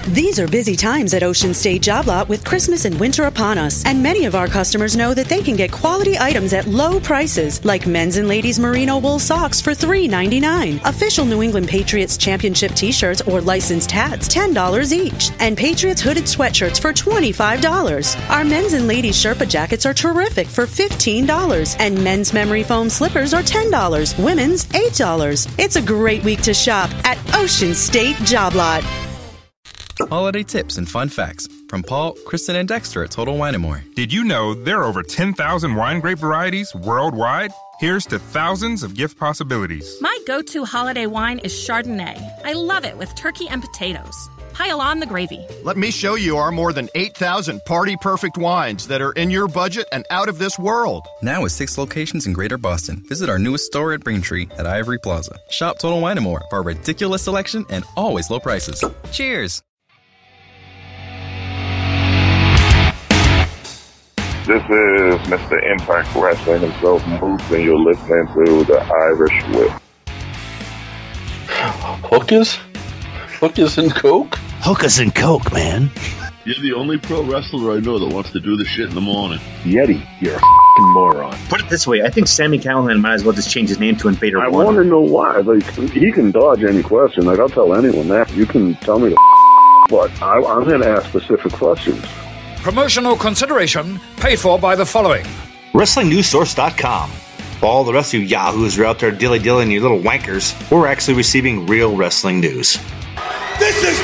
These are busy times at Ocean State Job Lot with Christmas and winter upon us. And many of our customers know that they can get quality items at low prices, like men's and ladies' merino wool socks for $3.99. Official New England Patriots championship t-shirts or licensed hats, $10 each. And Patriots hooded sweatshirts for $25. Our men's and ladies' Sherpa jackets are terrific for $15. And men's memory foam slippers are $10. Women's, $8. It's a great week to shop at Ocean State Job Lot. Holiday tips and fun facts from Paul, Kristen, and Dexter at Total Wine & More. Did you know there are over 10,000 wine grape varieties worldwide? Here's to thousands of gift possibilities. My go-to holiday wine is Chardonnay. I love it with turkey and potatoes. Pile on the gravy. Let me show you our more than 8,000 party-perfect wines that are in your budget and out of this world. Now with 6 locations in Greater Boston. Visit our newest store at Braintree at Ivory Plaza. Shop Total Wine & More for a ridiculous selection and always low prices. Cheers! This is Mr. Impact Wrestling himself, Moose, and you're listening to the Irish Whip. Hookers and Coke? Hookers and Coke, man. You're the only pro wrestler I know that wants to do this shit in the morning. Yeti, you're a f***ing moron. Put it this way, I think Sami Callihan might as well just change his name to Invader I One. want to know why. Like, he can dodge any question. Like, I'll tell anyone that. You can tell me to but I'm going to ask specific questions. Promotional consideration paid for by the following. WrestlingNewsSource.com. For all the rest of you yahoos who are out there dilly-dillying you little wankers, we're actually receiving real wrestling news. This is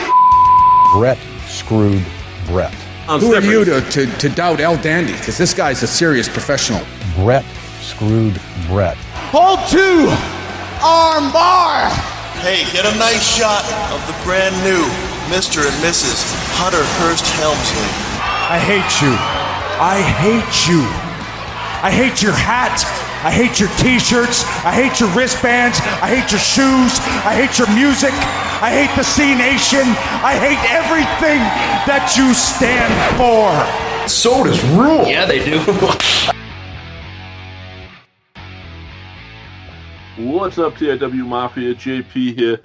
Brett screwed Brett. Who are you to doubt El Dandy? Because this guy's a serious professional. Brett screwed Brett. Hold 2! Arm bar! Hey, get a nice shot of the brand new Mr. and Mrs. Hunter Hearst Helmsley. I hate you. I hate you. I hate your hat. I hate your t-shirts. I hate your wristbands. I hate your shoes. I hate your music. I hate the C Nation. I hate everything that you stand for. Sodas rule. Yeah, they do. What's up, TIW Mafia? JP here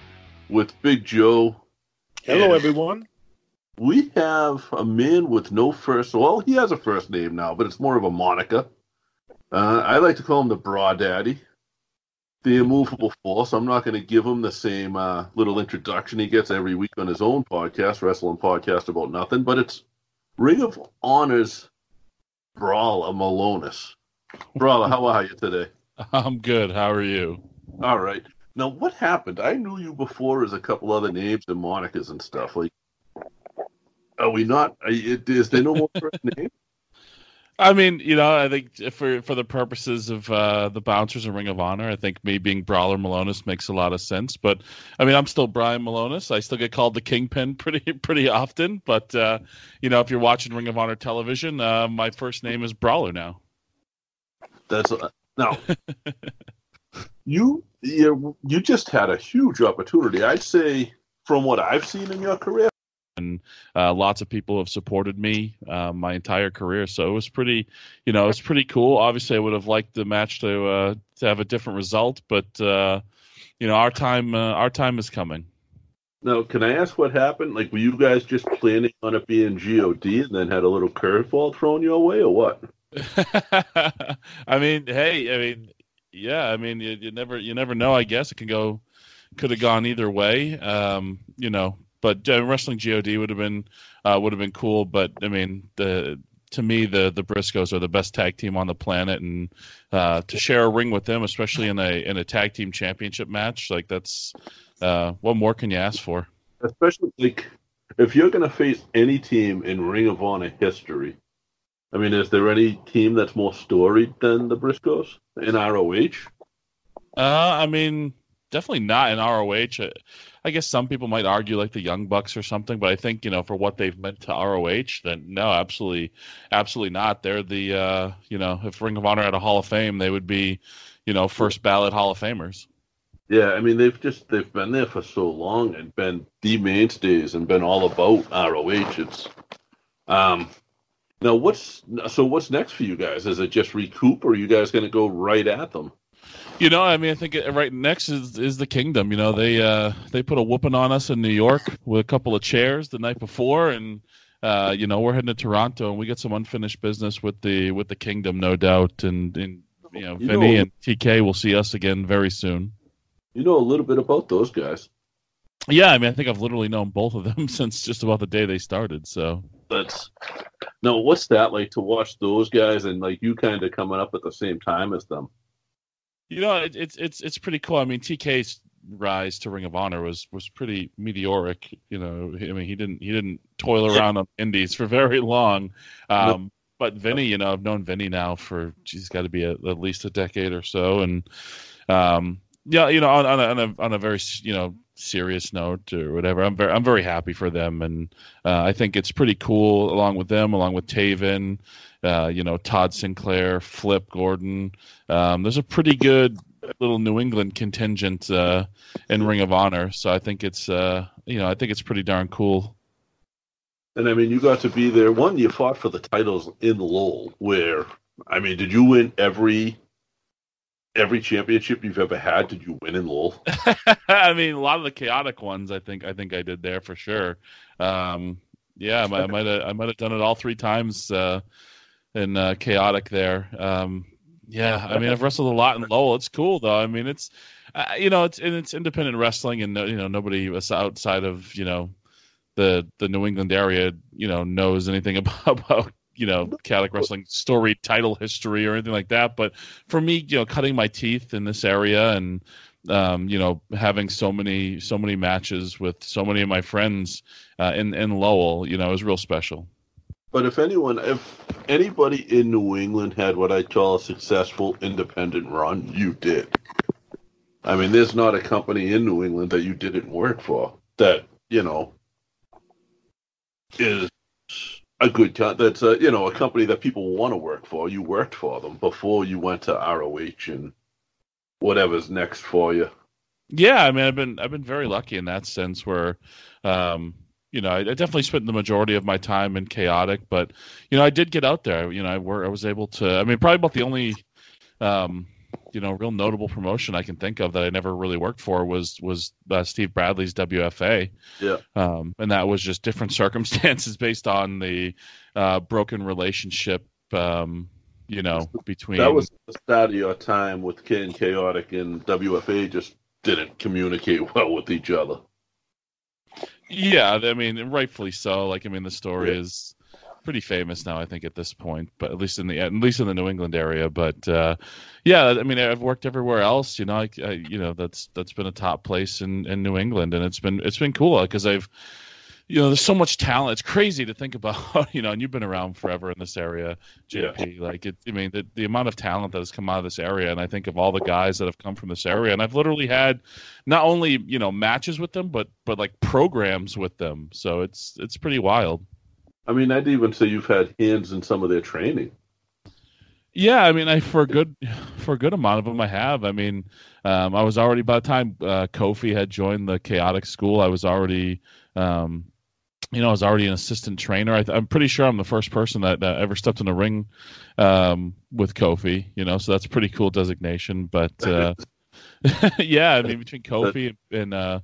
with Big Joe. Hello, everyone. We have a man with no first... Well, he has a first name now, but it's more of a moniker. I like to call him the Bra Daddy, the immovable force. I'm not going to give him the same little introduction he gets every week on his own podcast, Wrestling Podcast About Nothing, but it's Ring of Honor's Brawler Milonas. Brawler, how are you today? I'm good. How are you? All right. Now, what happened? I knew you before as a couple other names and monikers and stuff. Like, are we not? Is there no more first name? I mean, I think for the purposes of the Bouncers and Ring of Honor, I think me being Brawler Milonas makes a lot of sense. But I mean, I'm still Brian Milonas. I still get called the Kingpin pretty often. But if you're watching Ring of Honor television, my first name is Brawler now. That's now. You just had a huge opportunity. I'd say, from what I've seen in your career. And lots of people have supported me my entire career, so it was pretty cool. Obviously, I would have liked the match to have a different result, but our time is coming. Now, can I ask what happened? Like, were you guys just planning on it being God and then had a little curveball thrown your way, or what? I mean, you never know. I guess it could have gone either way. But wrestling God would have been cool. But I mean, to me, the Briscoes are the best tag team on the planet, and to share a ring with them, especially in a tag team championship match, like that's what more can you ask for? Especially like if you're going to face any team in Ring of Honor history. I mean, is there any team that's more storied than the Briscoes in ROH? I mean, definitely not in ROH. I guess some people might argue like the Young Bucks or something, but I think, for what they've meant to ROH, then no, absolutely not. They're the, if Ring of Honor had a Hall of Fame, they would be, first ballot Hall of Famers. Yeah, I mean, they've been there for so long and been the mainstays and been all about ROH. It's, now what's next for you guys? Is it just recoup, or are you guys going to go right at them? I mean, I think right next is the Kingdom. They put a whooping on us in New York with a couple of chairs the night before, and we're heading to Toronto, and we get some unfinished business with the Kingdom, no doubt. And Vinny and TK will see us again very soon. You know a little bit about those guys. Yeah, I mean, I think I've literally known both of them since just about the day they started. So what's that like to watch those guys and like you kind of coming up at the same time as them? It's pretty cool. I mean, TK's rise to Ring of Honor was pretty meteoric. I mean, he didn't toil around on indies for very long. But Vinny, I've known Vinny now for he's got to be at least a decade or so, and on a very serious note or whatever, I'm very happy for them, and I think it's pretty cool along with them, along with Taven, Todd Sinclair, Flip Gordon. There's a pretty good little New England contingent in Ring of Honor, so I think it's pretty darn cool. And I mean, you got to be there. One, you fought for the titles in Lowell, where I mean, did you win every championship you've ever had? Did you win in Lowell? I mean, a lot of the chaotic ones, I think I did there for sure. I might have done it all 3 times in chaotic there. I mean, I've wrestled a lot in Lowell. It's cool though. I mean, it's it's independent wrestling, and nobody outside of the New England area knows anything about chaotic wrestling story, title history, or anything like that. But for me, cutting my teeth in this area and having so many matches with so many of my friends in Lowell, is real special. But if anybody in New England had what I call a successful independent run, you did. I mean, there's not a company in New England that you didn't work for that is a good that's a company that people want to work for. You worked for them before you went to ROH and whatever's next for you. Yeah, I mean, I've been very lucky in that sense where, I definitely spent the majority of my time in chaotic, but I did get out there. I was able to. I mean, probably about the only, real notable promotion I can think of that I never really worked for was Steve Bradley's WFA. Yeah. And that was just different circumstances based on the broken relationship, between. That was the start of your time with Ken Chaotic, and WFA just didn't communicate well with each other. Yeah, I mean, rightfully so. The story is pretty famous now, I think, at this point, but at least in the New England area. But I mean, I've worked everywhere else. That's been a top place in New England, and it's been cool because I've. There's so much talent. It's crazy to think about, and you've been around forever in this area, JP. Yeah. The amount of talent that has come out of this area, and I think of all the guys that have come from this area, and I've literally had not only, matches with them, but like programs with them. So it's pretty wild. I mean, I'd even say you've had hands in some of their training. Yeah, I mean, for a good amount of them, I have. I mean, I was already, by the time Kofi had joined the Chaotic School, I was already, I was already an assistant trainer. I'm pretty sure I'm the first person that ever stepped in a ring with Kofi. So that's a pretty cool designation. But yeah, I mean, between Kofi and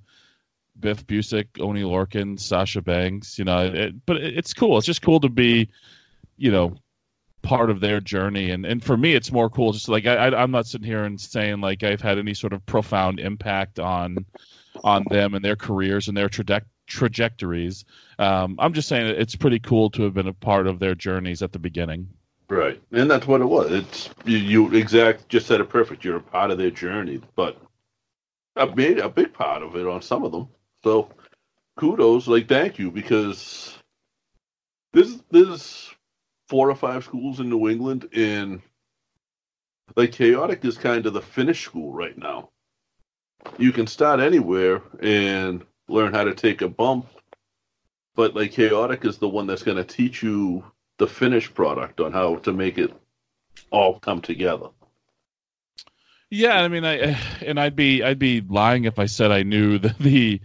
Biff Busick, Oni Lorcan, Sasha Banks, but it's cool. It's just cool to be, part of their journey. And for me, it's more cool. Just like I'm not sitting here and saying like I've had any sort of profound impact on them and their careers and their trajectories. I'm just saying it's pretty cool to have been a part of their journeys at the beginning. Right, and that's what it was. It's you just said it perfect. You're a part of their journey, but I've made a big part of it on some of them. So kudos, thank you, because there's 4 or 5 schools in New England, and Chaotic is kind of the finish school right now. You can start anywhere and learn how to take a bump, but Chaotic is the one that's going to teach you the finished product on how to make it all come together. Yeah, I mean, I'd be lying if I said I knew the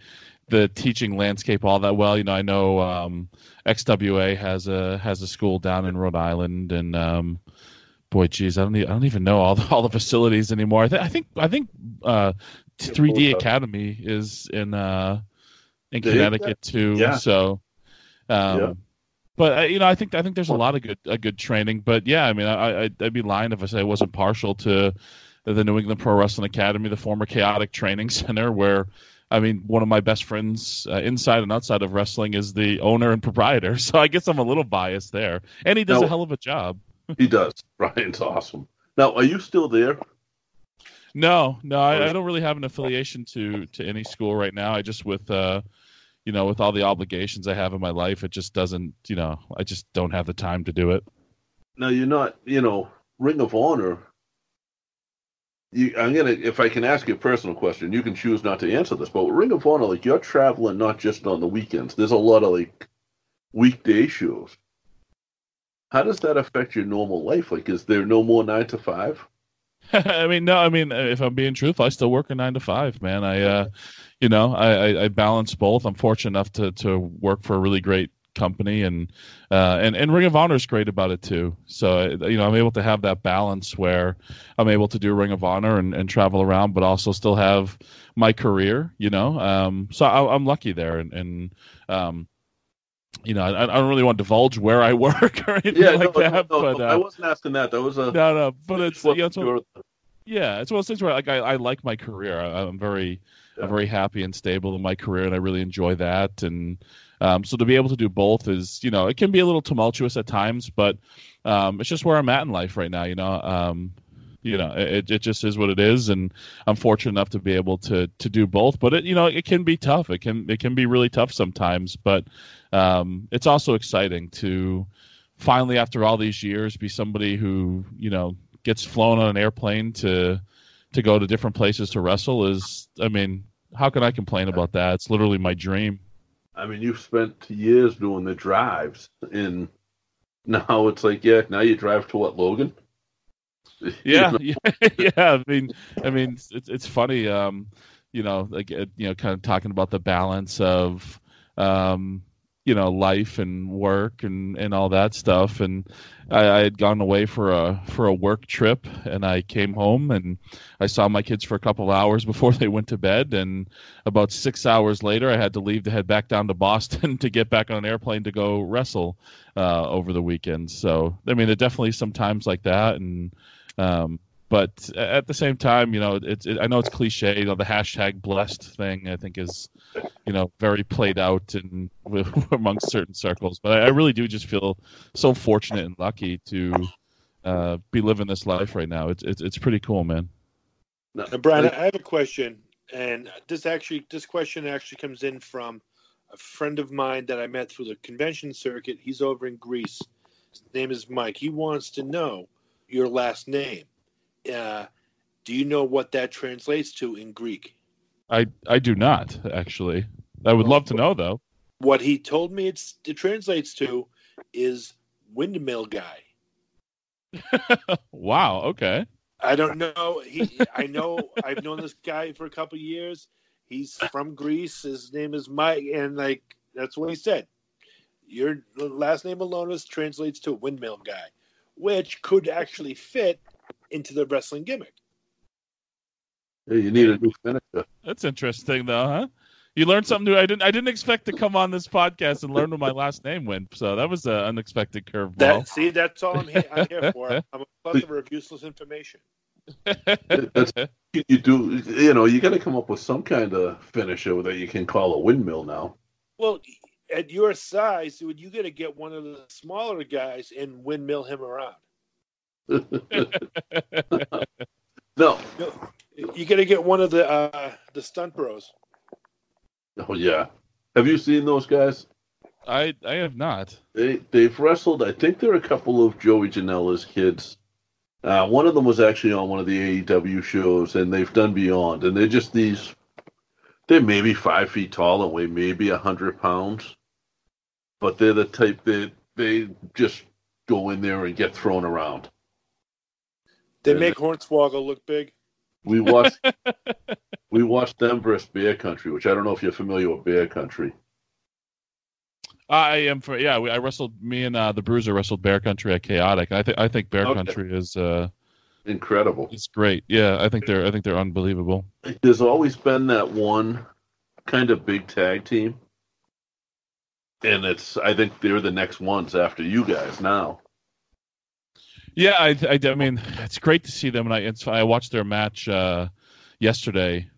teaching landscape all that well. I know XWA has a school down in Rhode Island, and boy, geez, I don't even know all the facilities anymore. I think 3D Academy is in Connecticut too. Yeah. So, but I think there's a lot of good training. But yeah, I mean, I'd be lying if I say I wasn't partial to the New England Pro Wrestling Academy, the former Chaotic Training Center, where, I mean, one of my best friends inside and outside of wrestling is the owner and proprietor. So I guess I'm a little biased there. And he does a hell of a job. He does. Brian's awesome. Now, are you still there? No, I don't really have an affiliation to any school right now. I just with with all the obligations I have in my life, it just doesn't, I just don't have the time to do it. Now, you're not, Ring of Honor. If I can ask you a personal question, you can choose not to answer this, but with Ring of Honor, like, you're traveling not just on the weekends. There's a lot of, like, weekday shows. How does that affect your normal life? Like, is there no more 9 to 5? If I'm being truthful, I still work a 9 to 5, man. I balance both. I'm fortunate enough to work for a really great company, and Ring of Honor is great about it too. So I'm able to have that balance where I'm able to do Ring of Honor and travel around, but also still have my career. So I'm lucky there, and I don't really want to divulge where I work or anything that. But I wasn't asking that. That was a no. But it's it's one of those things where I like my career. I'm very happy and stable in my career, and I really enjoy that. And so to be able to do both is, it can be a little tumultuous at times, but it's just where I'm at in life right now. It just is what it is, and I'm fortunate enough to be able to do both. But it can be tough. It can be really tough sometimes. But it's also exciting to finally, after all these years, be somebody who gets flown on an airplane to go to different places to wrestle. How can I complain about that? It's literally my dream. I mean, you've spent years doing the drives, and now it's like, now you drive to what, Logan? Yeah. I mean, it's funny, kind of talking about the balance of, life and work and all that stuff. And I had gone away for a work trip, and I came home and I saw my kids for a couple of hours before they went to bed. And about 6 hours later, I had to leave to head back down to Boston to get back on an airplane to go wrestle over the weekend. So, I mean, there definitely some times like that. And, but at the same time, I know it's cliche, the hashtag blessed thing, I think is, very played out in amongst certain circles. But I really do just feel so fortunate and lucky to be living this life right now. It's pretty cool, man. Now, Brian, I have a question, and this question actually comes in from a friend of mine that I met through the convention circuit. He's over in Greece. His name is Mike. He wants to know your last name. Do you know what that translates to in Greek? I do not, actually. I would love to know, though. What he told me it translates to is windmill guy. Wow, okay. I don't know. I've known this guy for a couple of years. He's from Greece. His name is Mike, and that's what he said. Your last name Milonas translates to windmill guy, which could actually fit into the wrestling gimmick. Yeah, you need a new finisher. That's interesting, though, huh? You learned something new. I didn't expect to come on this podcast and learn what my last name went. So that was an unexpected curveball. That's all I'm here for. I'm a plethora of useless information. That's you do. You got to come up with some kind of finisher that you can call a windmill now. Well, at your size, you got to get one of the smaller guys and windmill him around. No, you got to get one of the stunt bros. Oh yeah, have you seen those guys? I have not. They've wrestled. I think they're a couple of Joey Janela's kids. One of them was actually on one of the AEW shows, and they've done Beyond. And they're just these. They're maybe 5 feet tall and weigh maybe 100 pounds, but they're the type that they just go in there and get thrown around. They make Hornswoggle look big. We watched them versus Bear Country, which I don't know if you're familiar with Bear Country. I am for I wrestled. Me and the Bruiser wrestled Bear Country at Chaotic. I think Bear Country is incredible. It's great. Yeah, I think they're unbelievable. There's always been that one kind of big tag team, and I think they're the next ones after you guys now. Yeah, I mean, it's great to see them, and I watched their match yesterday.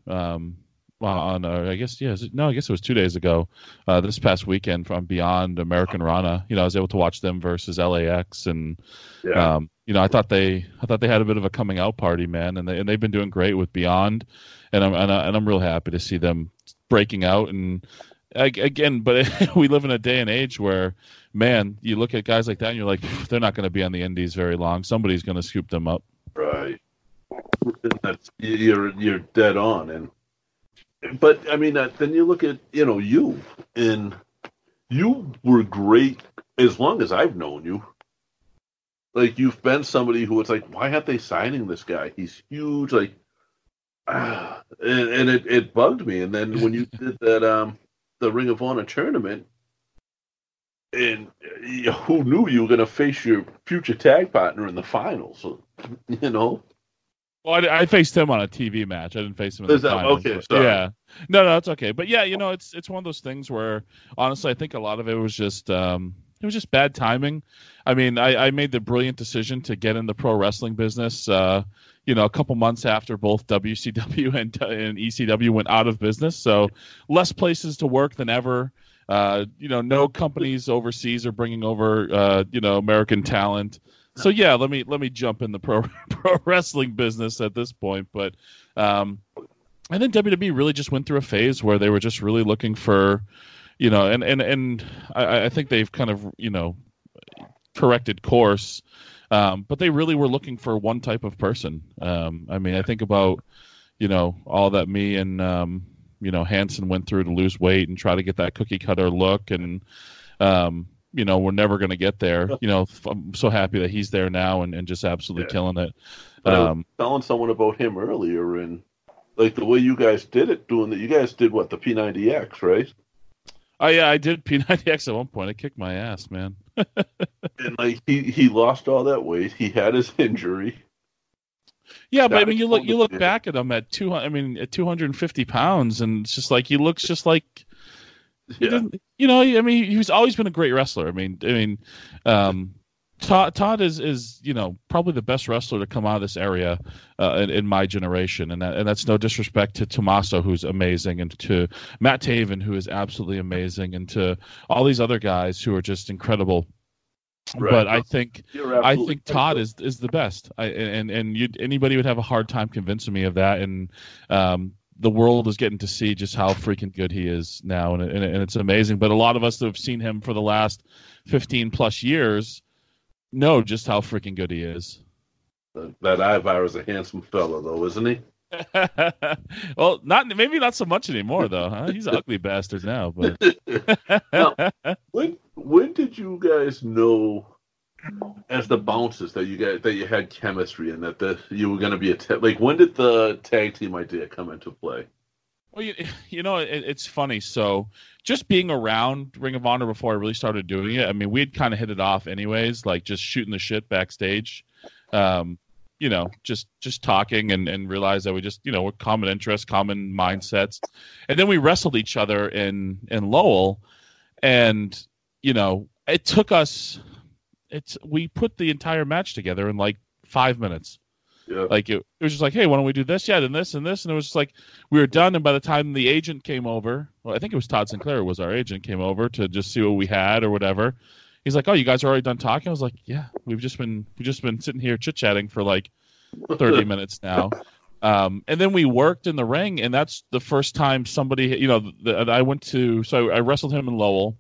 I guess it was 2 days ago. This past weekend from Beyond American Rana, I was able to watch them versus LAX, and I thought they had a bit of a coming out party, man, and they've been doing great with Beyond, and I'm real happy to see them breaking out. And again, but we live in a day and age where, man, you look at guys like that and you're like, they're not going to be on the indies very long. Somebody's going to scoop them up. Right. You're dead on. But I mean, then you look at you, and you were great as long as I've known you. Like, you've been somebody who it's like, why aren't they signing this guy? He's huge, like, and it bugged me. And then when you did that the Ring of Honor tournament, and who knew you were going to face your future tag partner in the finals? So, Well, I faced him on a TV match. I didn't face him in the finals. Okay, sorry. Yeah. No, it's okay. But yeah, it's one of those things where, honestly, I think a lot of it was just bad timing. I mean, I made the brilliant decision to get in the pro wrestling business, a couple months after both WCW and ECW went out of business. So less places to work than ever. No companies overseas are bringing over, American talent. So yeah, let me jump in the pro wrestling business at this point. But I think WWE really just went through a phase where they were just really looking for, and I think they've kind of corrected course, but they really were looking for one type of person. I mean, I think about all that me and Hanson went through to lose weight and try to get that cookie cutter look, and we're never going to get there. I'm so happy that he's there now and just absolutely killing it. I was telling someone about him earlier, and like the way you guys did it, you guys did what, the P90X, right? Oh yeah, I did P90X at one point. I kicked my ass, man. And like he lost all that weight. He had his injury. Yeah, but I mean, you look back at him at 250 pounds, and it's just like he looks just like. Yeah. He's always been a great wrestler. I mean, Todd is probably the best wrestler to come out of this area in my generation, and that's no disrespect to Tommaso, who's amazing, and to Matt Taven, who is absolutely amazing, and to all these other guys who are just incredible. Right. But I think Todd is the best. Anybody would have a hard time convincing me of that, and the world is getting to see just how freaking good he is now, and it's amazing. But a lot of us that have seen him for the last 15 plus years know just how freaking good he is. That Ivar is a handsome fella, though, isn't he? Well, maybe not so much anymore, though. Huh? He's an ugly bastard now. But now, when did you guys know, as the Bouncers, that you had chemistry and that you were going to be like? When did the tag team idea come into play? Well, it's funny. So just being around Ring of Honor before I really started doing it, I mean, we'd kind of hit it off anyways, like just shooting the shit backstage. Just talking and realize that we just, we're common interests, common mindsets. And then we wrestled each other in Lowell, and, it took us, we put the entire match together in like 5 minutes. Yeah. Like it was just like, hey, why don't we do this? Yeah, then this and this. And it was just like, we were done. And by the time the agent came over, well, I think it was Todd Sinclair was our agent, came over to just see what we had or whatever. He's like, oh, you guys are already done talking? I was like, yeah, we've just been sitting here chit-chatting for like 30 minutes now. And then we worked in the ring, and that's the first time somebody, I wrestled him in Lowell.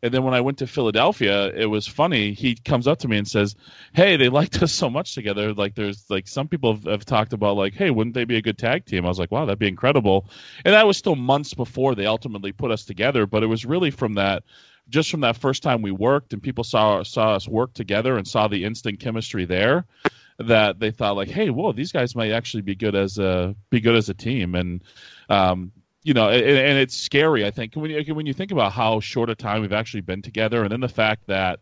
And then when I went to Philadelphia, it was funny. He comes up to me and says, hey, they liked us so much together. Like, there's like some people have talked about like, hey, wouldn't they be a good tag team? I was like, wow, that'd be incredible. And that was still months before they ultimately put us together. But it was really from that first time we worked and people saw us work together and saw the instant chemistry there, that they thought like, hey, whoa, these guys might actually be good as a team. And and it's scary. I think when you think about how short a time we've actually been together, and then the fact that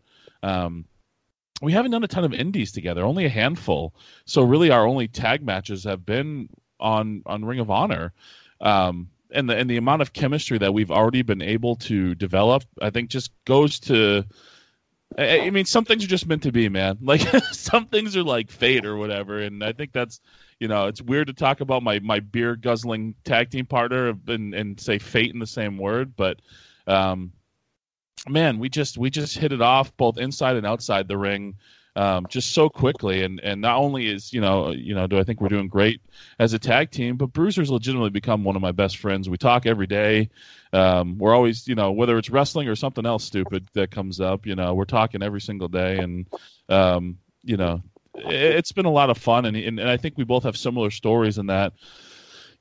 we haven't done a ton of indies together, only a handful. So really, our only tag matches have been on Ring of Honor. And the amount of chemistry that we've already been able to develop, I think, just goes to. I mean, some things are just meant to be, man. Like some things are like fate or whatever, and I think that's, it's weird to talk about my beer guzzling tag team partner and say fate in the same word, but man, we just hit it off both inside and outside the ring. Just so quickly, and not only is do I think we're doing great as a tag team, but Bruiser's legitimately become one of my best friends. We talk every day. We're always, whether it's wrestling or something else stupid that comes up, we're talking every single day, and it's been a lot of fun, and I think we both have similar stories in that.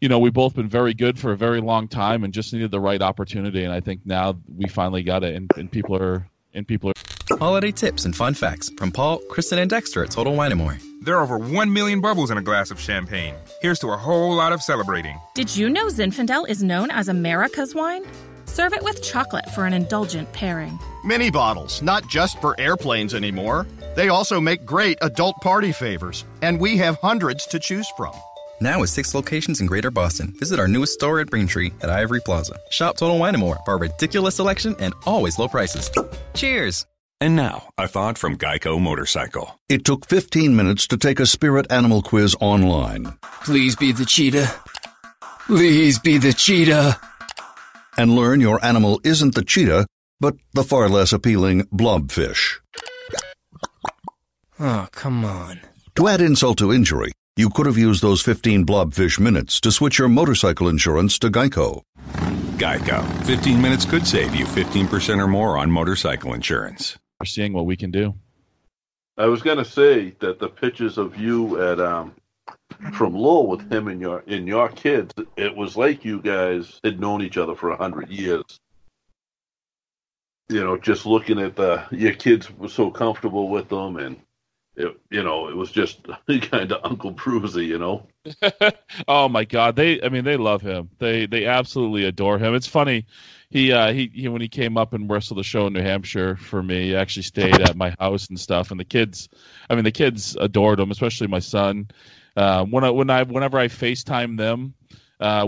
We've both been very good for a very long time and just needed the right opportunity, and I think now we finally got it, and people are. Holiday tips and fun facts from Paul, Kristen, and Dexter at Total Wine & More. There are over 1 million bubbles in a glass of champagne. Here's to a whole lot of celebrating. Did you know Zinfandel is known as America's wine? Serve it with chocolate for an indulgent pairing. Mini bottles, not just for airplanes anymore. They also make great adult party favors, and we have hundreds to choose from. Now with 6 locations in Greater Boston. Visit our newest store at Braintree at Ivory Plaza. Shop Total Wine & More for a ridiculous selection and always low prices. Cheers! And now, a thought from Geico Motorcycle. It took 15 minutes to take a spirit animal quiz online. Please be the cheetah. Please be the cheetah. And learn your animal isn't the cheetah, but the far less appealing blobfish. Oh, come on. To add insult to injury, you could have used those 15 blobfish minutes to switch your motorcycle insurance to Geico. Geico. 15 minutes could save you 15% or more on motorcycle insurance. We're seeing what we can do. I was going to say that the pictures of you at from Lowell with him and your kids, it was like you guys had known each other for 100 years. Just looking at your kids were so comfortable with them, and it was just kind of Uncle Bruiser, Oh my God, they love him. They absolutely adore him. It's funny. He when he came up and wrestled the show in New Hampshire for me, he actually stayed at my house and stuff. And the kids adored him, especially my son. Whenever I FaceTime them,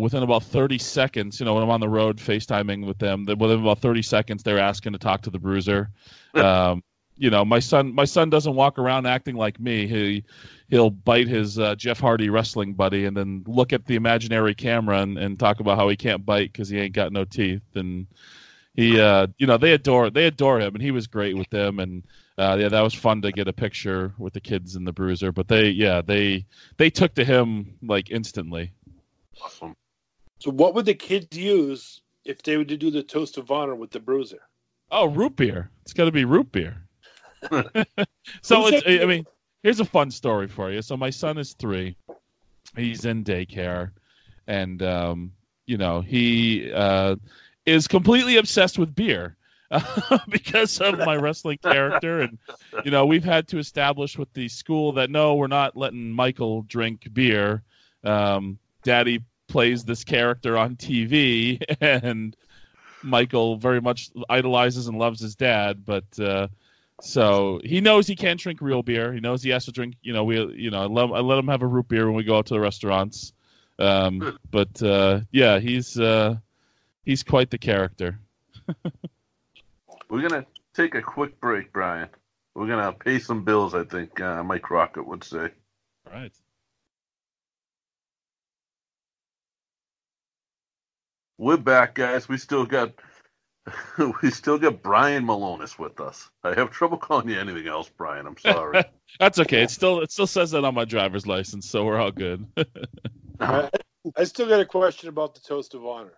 within about 30 seconds, when I'm on the road FaceTiming with them, within about 30 seconds, they're asking to talk to the Bruiser. My son doesn't walk around acting like me. He'll bite his Jeff Hardy wrestling buddy and then look at the imaginary camera and talk about how he can't bite because he ain't got no teeth. And they adore him, and he was great with them. And that was fun to get a picture with the kids and the Bruiser. But they took to him like instantly. Awesome. So what would the kids use if they were to do the Toast of Honor with the Bruiser? Oh, root beer. It's got to be root beer. So here's a fun story for you. So my son is 3. He's in daycare, and he is completely obsessed with beer because of my wrestling character. And we've had to establish with the school that no, we're not letting Michael drink beer. Daddy plays this character on TV, and Michael very much idolizes and loves his dad, but so he knows he can't drink real beer. He knows he has to drink. I let him have a root beer when we go out to the restaurants. But he's quite the character. We're gonna take a quick break, Brian. We're gonna pay some bills. I think Mike Crockett would say. All right. We're back, guys. We still got Brawler Milonas with us. I have trouble calling you anything else, Brian. I'm sorry. That's okay. It still says that on my driver's license, so we're all good. I still got a question about the Toast of Honor.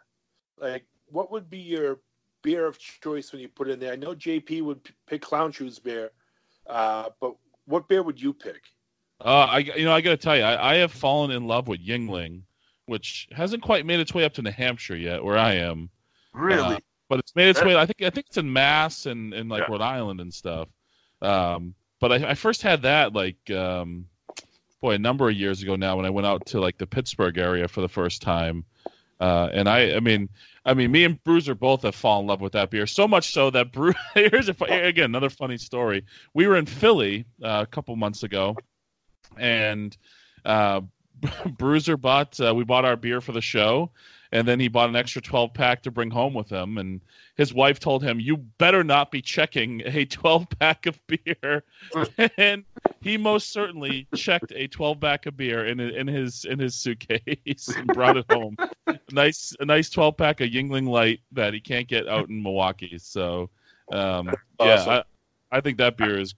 Like, what would be your beer of choice when you put it in there? I know JP would pick Clown Shoes beer, but what beer would you pick? I got to tell you, I have fallen in love with Yuengling, which hasn't quite made its way up to New Hampshire yet, where I am. Really? But it's made its way. I think it's in Mass and Rhode Island and stuff. But I first had that a number of years ago now when I went out to the Pittsburgh area for the first time. And I mean, me and Bruiser both have fallen in love with that beer. So much so that here's again another funny story. We were in Philly a couple months ago, and Bruiser we bought our beer for the show, and then he bought an extra 12-pack to bring home with him. And his wife told him, "You better not be checking a 12-pack of beer." And he most certainly checked a 12-pack of beer in his suitcase and brought it home. A nice 12-pack of Yuengling Light that he can't get out in Milwaukee. So, Awesome. yeah, I think that beer is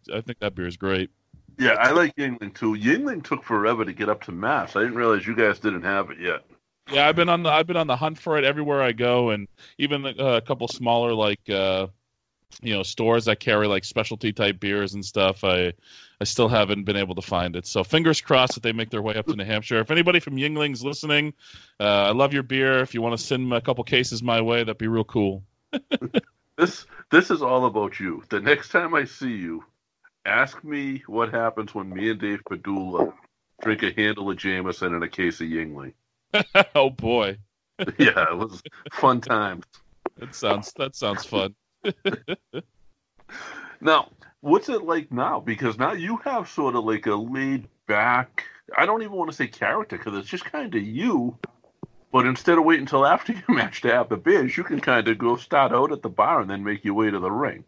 great. Yeah, I like Yuengling too. Yuengling took forever to get up to Mass. I didn't realize you guys didn't have it yet. Yeah, I've been on the hunt for it everywhere I go, and even a couple smaller stores that carry like specialty type beers and stuff. I still haven't been able to find it. So fingers crossed that they make their way up to New Hampshire. If anybody from Yuengling's listening, I love your beer. If you want to send a couple cases my way, that'd be real cool. This is all about you. The next time I see you, ask me what happens when me and Dave Padula drink a handle of Jameson and a case of Yuengling. Oh boy. Yeah, it was fun times. That sounds fun. Now, what's it like now? Because now you have sort of like a laid back, I don't even want to say character, because it's just kind of you. But instead of waiting until after you match to have the beers, you can kind of go start out at the bar and then make your way to the ring.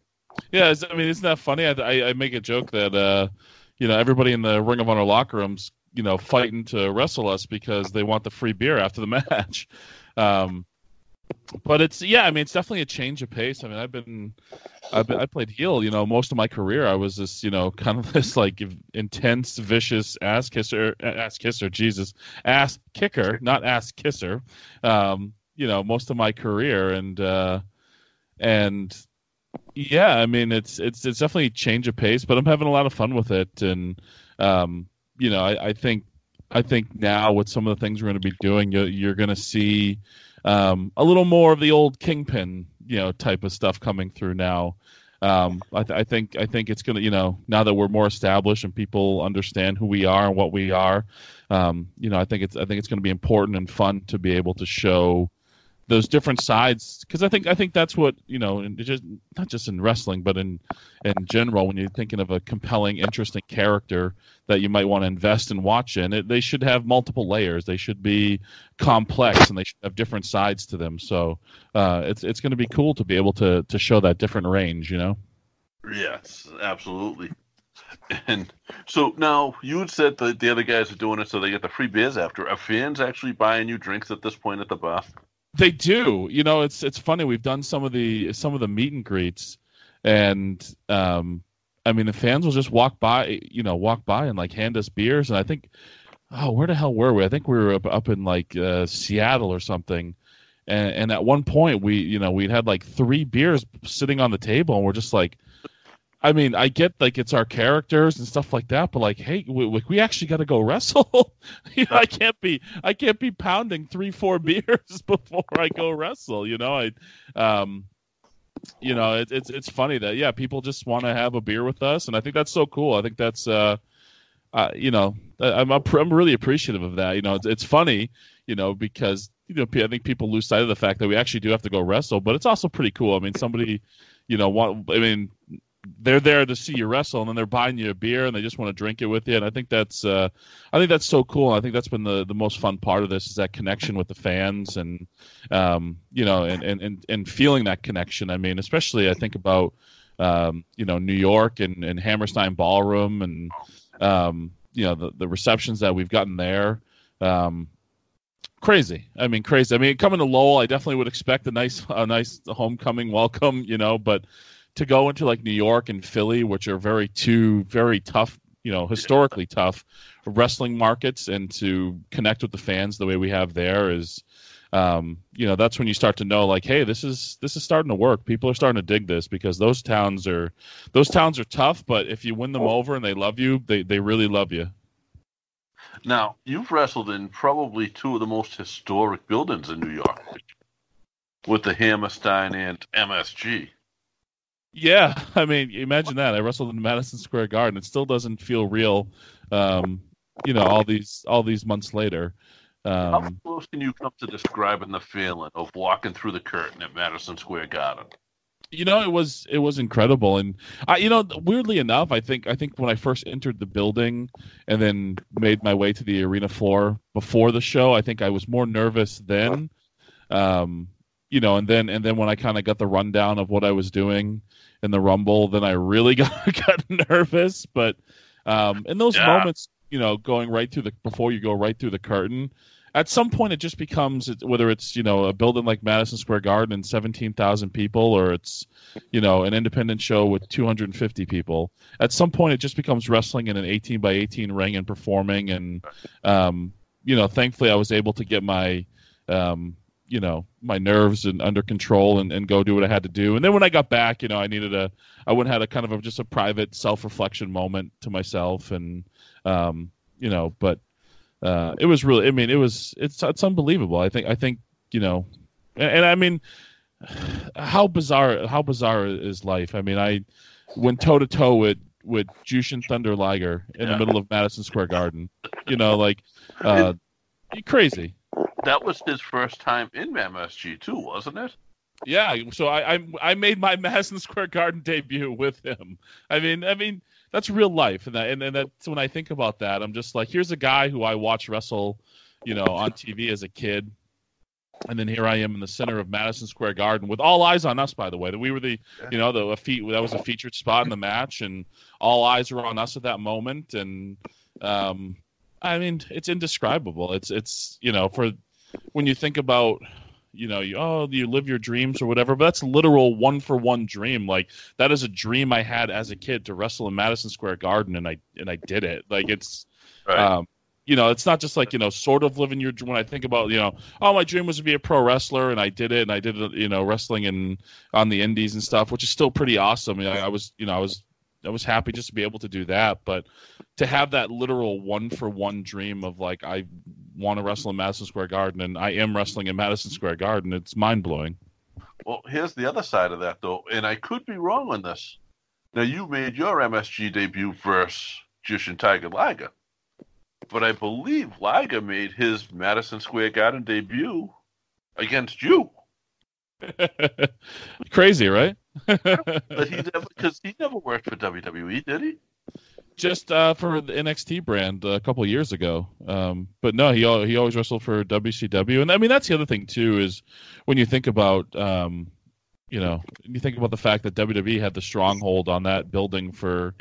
Yeah, isn't that funny? I make a joke that everybody in the Ring of Honor locker rooms, fighting to wrestle us because they want the free beer after the match. But it's definitely a change of pace. I mean, I played heel, most of my career. I was this, kind of this like intense, vicious ass kicker, not ass kisser. Most of my career, and yeah, I mean, it's definitely a change of pace, but I'm having a lot of fun with it, and I think now with some of the things we're going to be doing, you're going to see a little more of the old Kingpin, type of stuff coming through now. I think it's going to, now that we're more established and people understand who we are and what we are, I think it's going to be important and fun to be able to show those different sides, because I think that's what just not just in wrestling, but in general, when you're thinking of a compelling, interesting character that you might want to invest and watch in, they should have multiple layers. They should be complex, and they should have different sides to them. So it's going to be cool to be able to show that different range. Yes, absolutely. And so now you had said that the other guys are doing it so they get the free beers after. Are fans actually buying you drinks at this point at the bar? They do. It's funny. We've done some of the meet and greets, and the fans will just walk by and like hand us beers. And I think, where the hell were we? I think we were up in like Seattle or something. And at one point we'd had like 3 beers sitting on the table, and we're just like, I get like it's our characters and stuff like that, but like, hey, we actually got to go wrestle. I can't be pounding 3-4 beers before I go wrestle. It's funny that people just want to have a beer with us, and I think that's so cool. I think that's I'm really appreciative of that. It's funny, because I think people lose sight of the fact that we actually do have to go wrestle, but it's also pretty cool. I mean, somebody, they're there to see you wrestle, and then they're buying you a beer, and they just want to drink it with you. And I think that's so cool. And I think that's been the most fun part of this, is that connection with the fans, and and feeling that connection. I mean, especially I think about New York and Hammerstein Ballroom, and the receptions that we've gotten there. Crazy. Crazy. Coming to Lowell, I definitely would expect a nice homecoming welcome, but to go into like New York and Philly, which are very tough, historically tough wrestling markets, and to connect with the fans the way we have there is, that's when you start to know, like, hey, this is starting to work. People are starting to dig this, because those towns are tough, but if you win them over and they love you, they really love you. Now, you've wrestled in probably 2 of the most historic buildings in New York, with the Hammerstein and MSG. Yeah, imagine that. I wrestled in Madison Square Garden. It still doesn't feel real, all these months later. How close can you come to describing the feeling of walking through the curtain at Madison Square Garden? It was incredible, and weirdly enough, I think when I first entered the building and then made my way to the arena floor before the show, I think I was more nervous then, and then when I kind of got the rundown of what I was doing in the Rumble, then I really got nervous. But in those moments, going right through before you go right through the curtain. At some point, it just becomes, whether it's, a building like Madison Square Garden and 17,000 people, or it's, an independent show with 250 people. At some point, it just becomes wrestling in an 18 by 18 ring and performing. And, thankfully, I was able to get my, my nerves under control and go do what I had to do. And then when I got back, I went and had a kind of just a private self-reflection moment to myself. And, but. It was really, it's unbelievable. I think, and I mean, how bizarre is life? I mean, I went toe to toe with Jushin Thunder Liger in the middle of Madison Square Garden, crazy. That was his first time in MSG too, wasn't it? Yeah. So I made my Madison Square Garden debut with him. I mean, that's real life, and that's when I think about that. I'm just like, here's a guy who I watched wrestle, on TV as a kid, and then here I am in the center of Madison Square Garden with all eyes on us. By the way, that we were that was a featured spot in the match, and all eyes were on us at that moment. And it's indescribable. It's for when you think about. You live your dreams or whatever, but that's literal 1-for-1 dream. Like that is a dream I had as a kid to wrestle in Madison Square Garden, and I did it. Like it's, right. It's not just like sort of living your. When I think about my dream was to be a pro wrestler, and I did it, and I did wrestling on the indies and stuff, which is still pretty awesome. I was happy just to be able to do that, but to have that literal 1-for-1 dream of like I want to wrestle in Madison Square Garden and I am wrestling in Madison Square Garden, it's mind blowing. Well, here's the other side of that though, and I could be wrong on this. Now you made your MSG debut versus Jushin Tiger Liger, but I believe Liger made his Madison Square Garden debut against you. Crazy, right? But he never worked for WWE, did he? Just for the NXT brand a couple of years ago. But no, he always wrestled for WCW. And I mean, that's the other thing too, is when you think about, you think about the fact that WWE had the stronghold on that building for,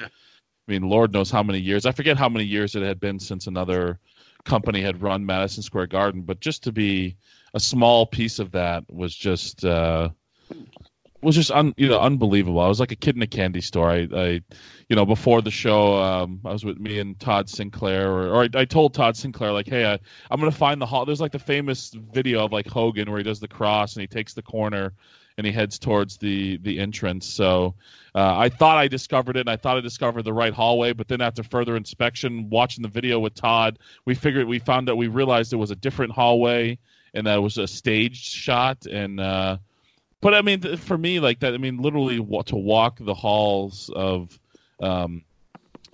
Lord knows how many years. I forget how many years it had been since another company had run Madison Square Garden, but just to be a small piece of that was just unbelievable. I was like a kid in a candy store. I before the show, I was with me and Todd Sinclair, or I told Todd Sinclair like, hey, I'm gonna find the hall. There's like the famous video of like Hogan where he does the cross and he takes the corner and he heads towards the entrance. So I thought I discovered it, and I thought I discovered the right hallway. But then after further inspection, watching the video with Todd, we realized it was a different hallway, and that was a staged shot. And but I mean, for me, like that, I mean, literally to walk the halls of the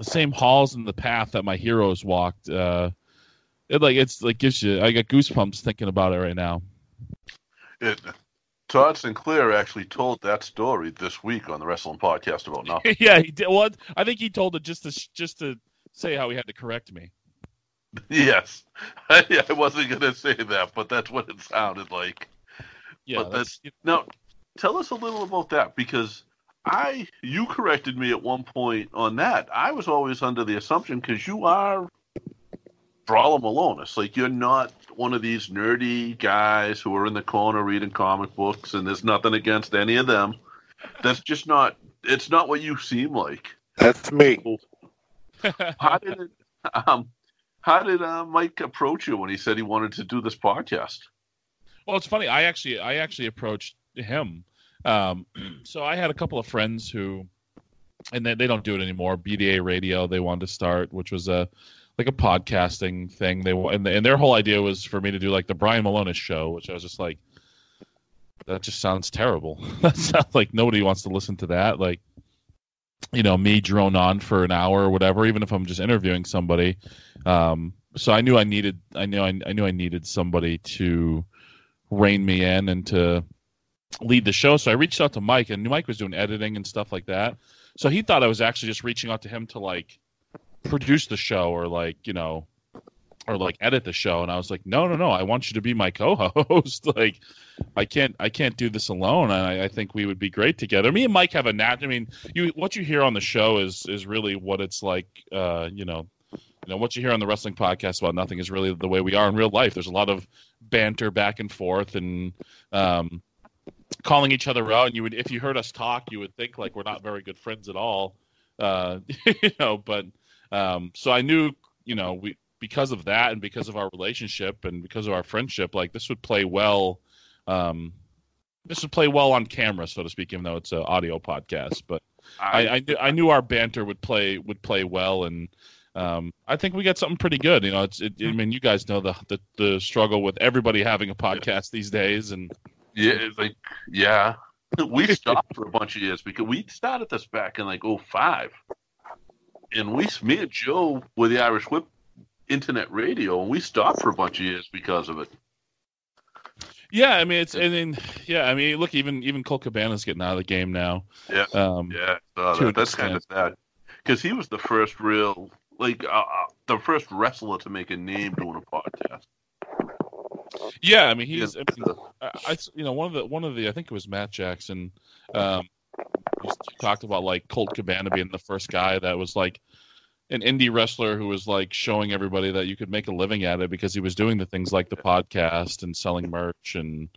same halls in the path that my heroes walked. It gives you. I got goosebumps thinking about it right now. Todd Sinclair actually told that story this week on the Wrestling Podcast About Nothing. Yeah, he did. Well, I think he told it just to say how he had to correct me. Yes, I wasn't going to say that, but that's what it sounded like. Yeah. Now, tell us a little about that, because you corrected me at one point on that. I was always under the assumption, because you are Brawler Milonas, like you're not one of these nerdy guys who are in the corner reading comic books, and there's nothing against any of them. That's just not. It's not what you seem like. That's me. How did Mike approach you when he said he wanted to do this podcast? Well, it's funny. I actually approached him. So I had a couple of friends who, and they don't do it anymore. BDA Radio they wanted to start, which was a podcasting thing. And their whole idea was for me to do like the Brian Milonas show, which I was just like, that just sounds terrible. That sounds like nobody wants to listen to that. Like, me drone on for an hour or whatever, even if I'm just interviewing somebody. So I knew I needed somebody to rein me in and to lead the show. So I reached out to Mike, and Mike was doing editing and stuff like that. So he thought I was actually just reaching out to him to like produce the show or like, you know, or like edit the show. And I was like, no, I want you to be my co-host. Like, I can't do this alone. And I think we would be great together. Me and Mike have what you hear on the show is really what it's like, you know, what you hear on the wrestling podcast about nothing is really the way we are in real life. There's a lot of banter back and forth and calling each other out. And if you heard us talk, you would think like we're not very good friends at all. You know, but so I knew, you know, because of that and because of our relationship and because of our friendship, like this would play well. This would play well on camera, so to speak, even though it's an audio podcast. But I knew our banter would play well, and I think we got something pretty good. You know, I mean, you guys know the struggle with everybody having a podcast these days, and we stopped for a bunch of years because we started this back in like 2005, and me and Joe were the Irish Whip internet radio, and we stopped for a bunch of years because of it. Yeah, I mean look, even Colt Cabana's getting out of the game now. Yeah, that's kind of sad because he was the first real, like, the first wrestler to make a name doing a podcast. Yeah, I mean one of the I think it was Matt Jackson. He talked about like Colt Cabana being the first guy that was like an indie wrestler who was like showing everybody that you could make a living at it because he was doing the things like the podcast and selling merch. And,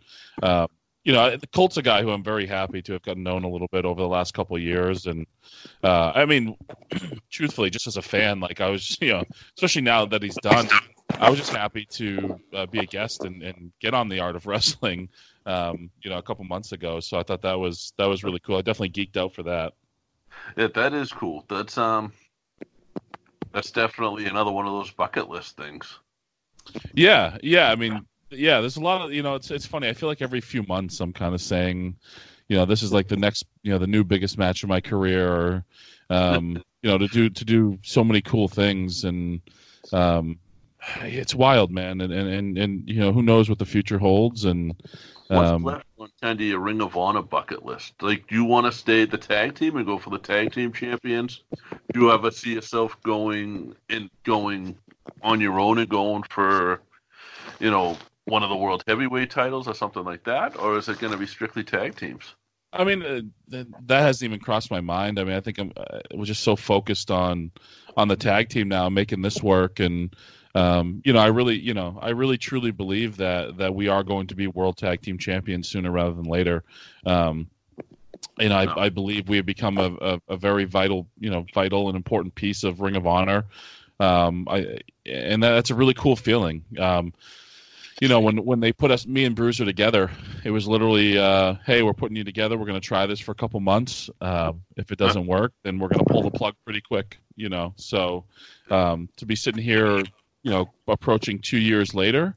you know, Colt's a guy who I'm very happy to have gotten known a little bit over the last couple of years. And, I mean, truthfully, just as a fan, like I was, you know, especially now that he's done, I was just happy to be a guest and get on the Art of Wrestling, you know, a couple months ago. So I thought that was really cool. I definitely geeked out for that. Yeah, that is cool. That's definitely another one of those bucket list things. Yeah. I mean, yeah, there's a lot of, you know, it's funny. I feel like every few months I'm kind of saying, you know, this is like the next, you know, the new biggest match of my career, or, you know, to do so many cool things. And it's wild, man. And you know, who knows what the future holds. And what's left on kind of your Ring of Honor bucket list? Like, do you want to stay at the tag team and go for the tag team champions? Do you ever see yourself going on your own and going for, you know, one of the world heavyweight titles or something like that? Or is it going to be strictly tag teams? I mean, that hasn't even crossed my mind. I mean, I think we're just so focused on the tag team now, making this work. And, you know, I really truly believe that we are going to be world tag team champions sooner rather than later. And I believe we have become a very vital and important piece of Ring of Honor. And that's a really cool feeling. You know, when they put me and Bruiser together, it was literally, hey, we're putting you together. We're going to try this for a couple months. If it doesn't work, then we're going to pull the plug pretty quick, you know. So to be sitting here, you know, approaching 2 years later,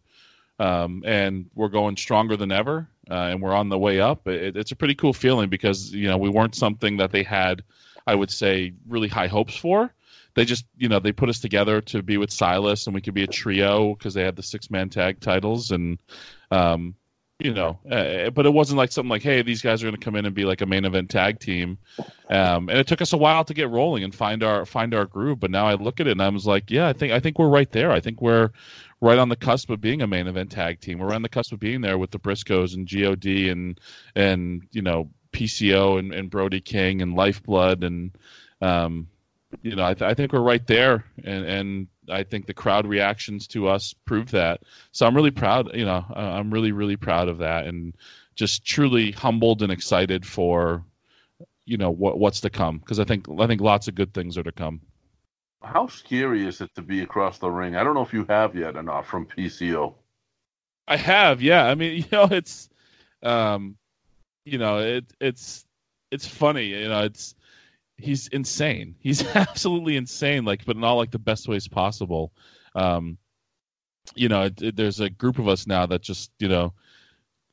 and we're going stronger than ever, and we're on the way up. It's a pretty cool feeling because, you know, we weren't something that they had, I would say, really high hopes for. They just, you know, they put us together to be with Silas, and we could be a trio because they had the 6-man tag titles, and you know, but it wasn't like something like, hey, these guys are going to come in and be like a main event tag team. And it took us a while to get rolling and find our groove. But now I look at it and I was like, yeah, I think we're right there. I think we're right on the cusp of being a main event tag team. We're on the cusp of being there with the Briscoes and GOD and you know, PCO and Brody King and Lifeblood and you know, I think we're right there, and I think the crowd reactions to us prove that. So I'm really proud. You know, I'm really, really proud of that, and just truly humbled and excited for, you know, what's to come. Because I think lots of good things are to come. How scary is it to be across the ring? I don't know if you have yet or not from PCO. I have, yeah. I mean, you know, it's, you know, it's funny. You know, he's insane. He's absolutely insane, like, but in all like the best ways possible. You know, there's a group of us now that just, you know,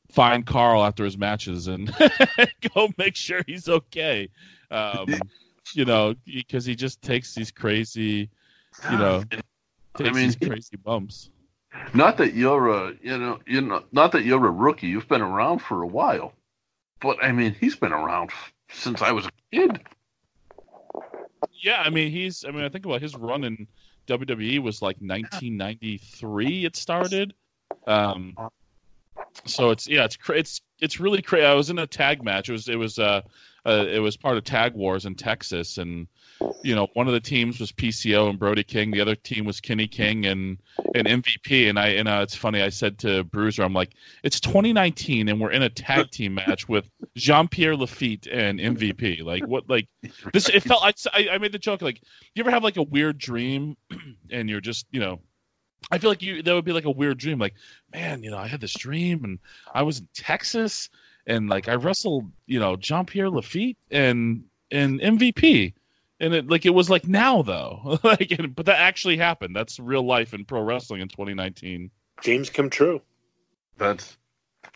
find Carl after his matches and go make sure he's okay. You know, because he just takes these crazy, you know. Takes these crazy bumps. Not that you're not that you're a rookie. You've been around for a while, but I mean, he's been around since I was a kid. Yeah, I mean, I think about his run in WWE was like 1993. It started. So it's really crazy. I was in a tag match. It was part of Tag Wars in Texas, and one of the teams was PCO and Brody King. The other team was Kenny King and MVP. And it's funny. I said to Bruiser, I'm like, it's 2019, and we're in a tag team match with Jean-Pierre Lafitte and MVP. Like what? Like this? It felt. I made the joke. Like, you ever have like a weird dream, and you're just I feel like that would be like a weird dream. Like, man, I had this dream, and I was in Texas, and like I wrestled, Jean-Pierre Lafitte and MVP. And it was like now though, but that actually happened. That's real life in pro wrestling in 2019. Dreams come true.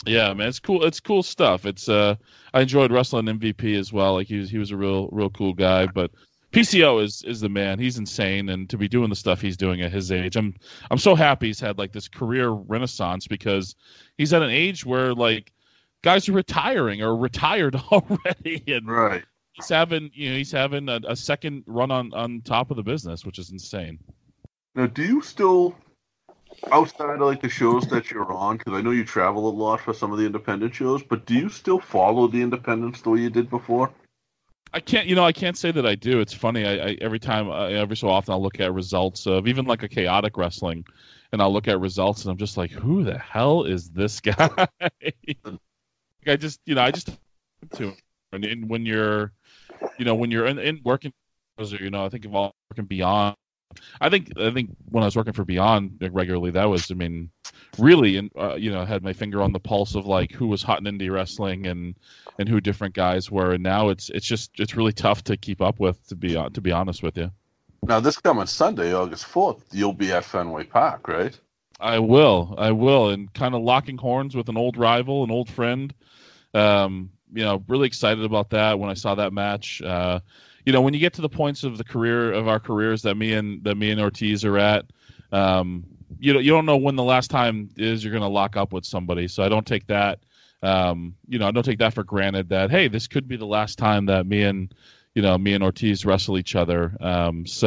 Yeah, man, it's cool. It's cool stuff. I enjoyed wrestling MVP as well. Like he was a real cool guy. But PCO is the man. He's insane, and to be doing the stuff he's doing at his age, I'm so happy he's had like this career renaissance, because he's at an age where like guys are retiring or retired already, and right. He's having a second run on top of the business, which is insane. Now, do you still, outside of like the shows that you're on, because I know you travel a lot for some of the independent shows, but do you still follow the independents the way you did before? I can't say that I do. It's funny. I every so often I'll look at results of even like a chaotic wrestling, and I'll look at results and I'm just like, who the hell is this guy? I just to him. And when you're in working, I think of all working Beyond. I think when I was working for Beyond regularly, that was, really, had my finger on the pulse of like who was hot in indie wrestling and who different guys were. And now it's really tough to keep up with, to be honest with you. Now this coming Sunday, August 4th, you'll be at Fenway Park, right? I will, and kind of locking horns with an old rival, an old friend. Really excited about that when I saw that match. When you get to the points of our careers that me and Ortiz are at, you don't know when the last time is you're going to lock up with somebody. So I don't take that, I don't take that for granted that, hey, this could be the last time that me and Ortiz wrestle each other. If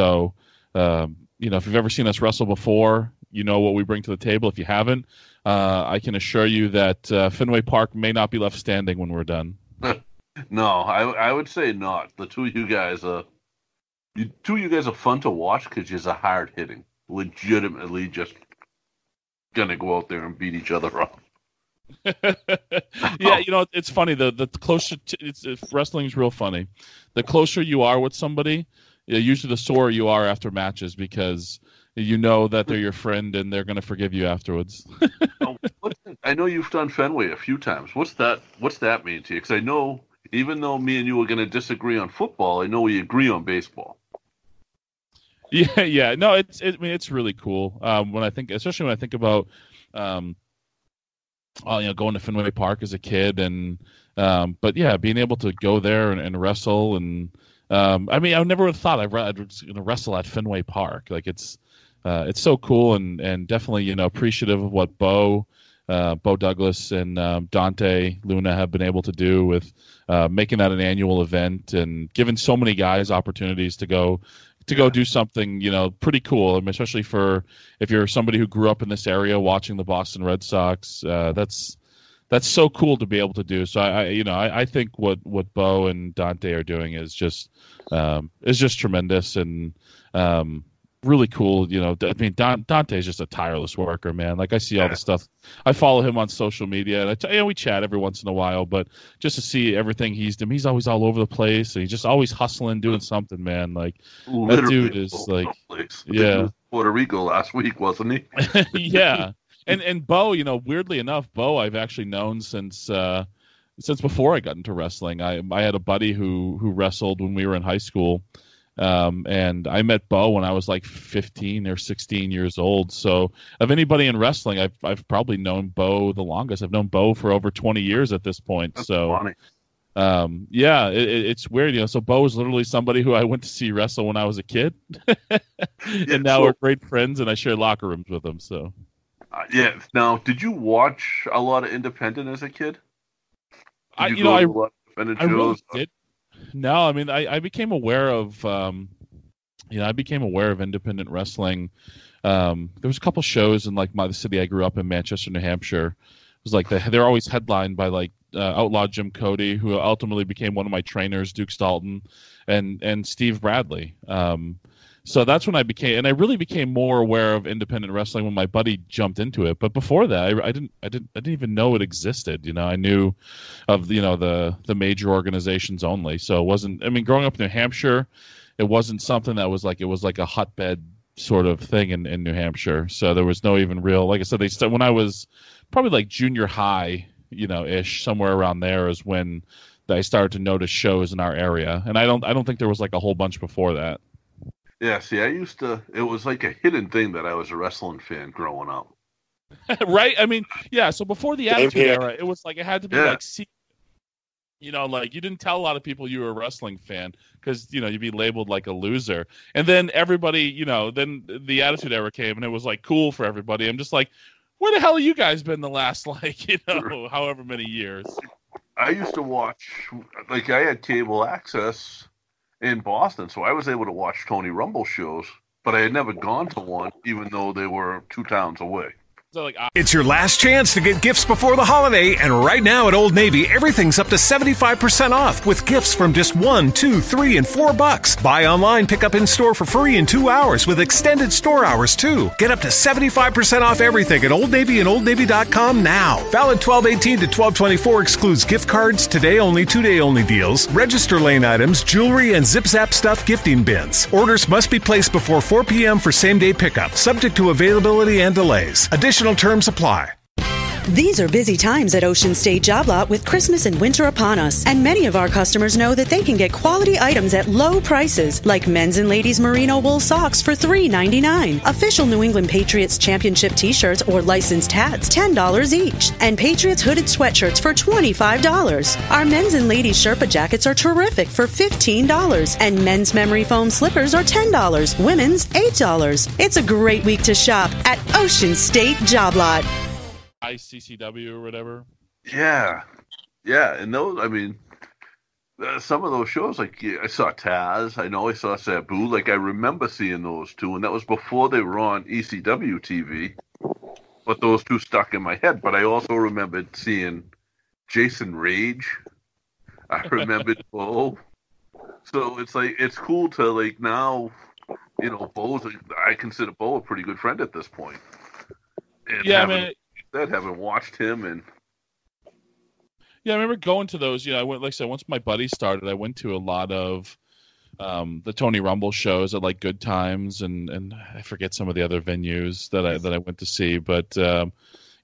you've ever seen us wrestle before, you know what we bring to the table. If you haven't, I can assure you that Fenway Park may not be left standing when we're done. No, I would say not. The two of you guys are fun to watch because you're hard hitting, legitimately just gonna go out there and beat each other up. Yeah, it's funny. The closer wrestling is real funny. The closer you are with somebody, usually the sorer you are after matches, because you know that they're your friend and they're going to forgive you afterwards. I know you've done Fenway a few times. What's that mean to you? Because I know, even though me and you are going to disagree on football, I know we agree on baseball. Yeah. No, it's really cool. Especially when I think about, going to Fenway Park as a kid, and but yeah, being able to go there and wrestle, and I never would have thought I'd wrestle at Fenway Park. Like it's so cool, and definitely appreciative of what Bo Douglas and Dante Luna have been able to do with making that an annual event and giving so many guys opportunities to go do something pretty cool. Especially if you're somebody who grew up in this area watching the Boston Red Sox, that's so cool to be able to do. So I think what Bo and Dante are doing is just tremendous, and really cool. Dante is just a tireless worker, man. Like, I see all the stuff. I follow him on social media, and we chat every once in a while, but just to see everything he's doing, he's always all over the place, and he's just always hustling, doing something, man. Like, literally, that dude is like, yeah. Puerto Rico last week, wasn't he? Yeah. And Bo, weirdly enough, I've actually known since before I got into wrestling. I had a buddy who wrestled when we were in high school. And I met Bo when I was like 15 or 16 years old. So of anybody in wrestling, I've probably known Bo the longest. I've known Bo for over 20 years at this point. That's so funny. it's weird, you know. So Bo is literally somebody who I went to see wrestle when I was a kid, and now we're great friends, and I share locker rooms with him. So, Now, did you watch a lot of independent as a kid? I really did. No, I mean, I became aware of, independent wrestling. There was a couple shows in like the city I grew up in, Manchester, New Hampshire. It was like they're always headlined by like Outlaw Jim Cody, who ultimately became one of my trainers, Duke Staulton, and Steve Bradley. So that's when I really became more aware of independent wrestling when my buddy jumped into it. But before that, I didn't even know it existed. You know, I knew of the major organizations only. So it wasn't. I mean, growing up in New Hampshire, it wasn't something that was like a hotbed sort of thing in New Hampshire. So there was no even real, like I said, when I was probably like junior high, ish, somewhere around there is when I started to notice shows in our area. And I don't think there was like a whole bunch before that. Yeah, see, it was like a hidden thing that I was a wrestling fan growing up. Right? I mean, yeah, so before the Attitude Era, it was like, it had to be like, like you didn't tell a lot of people you were a wrestling fan because, you'd be labeled like a loser. And then everybody, then the Attitude Era came and it was like cool for everybody. I'm just like, where the hell have you guys been the last, however many years? I used to watch, I had cable access in Boston, so I was able to watch Tony Rumble shows, but I had never gone to one, even though they were 2 towns away. So it's your last chance to get gifts before the holiday, and right now at Old Navy, everything's up to 75% off with gifts from just $1, $2, $3, and $4. Buy online, pick up in store for free in 2 hours with extended store hours too. Get up to 75% off everything at Old Navy and OldNavy.com now. Valid 12/18 to 12/24, excludes gift cards, today only, 2-day only deals, register lane items, jewelry, and Zip Zap stuff gifting bins. Orders must be placed before 4 p.m. for same-day pickup, subject to availability and delays. Additional terms apply. These are busy times at Ocean State Job Lot with Christmas and winter upon us. And many of our customers know that they can get quality items at low prices, like men's and ladies' merino wool socks for $3.99. Official New England Patriots Championship t-shirts or licensed hats, $10 each. And Patriots hooded sweatshirts for $25. Our men's and ladies' Sherpa jackets are terrific for $15. And men's memory foam slippers are $10. Women's, $8. It's a great week to shop at Ocean State Job Lot. ICCW or whatever. Yeah, and those, I mean, some of those shows, like I saw Taz, I know I saw Sabu, like I remember seeing those two, and that was before they were on ECW TV, but those two stuck in my head. But I also remembered seeing Jason Rage. I remembered Bo. So it's like, it's cool to like now, I consider Bo a pretty good friend at this point. And having watched him and I remember going to those. I went, like I said, once my buddy started, I went to a lot of the Tony Rumble shows at like Good Times and I forget some of the other venues that I went to see, but and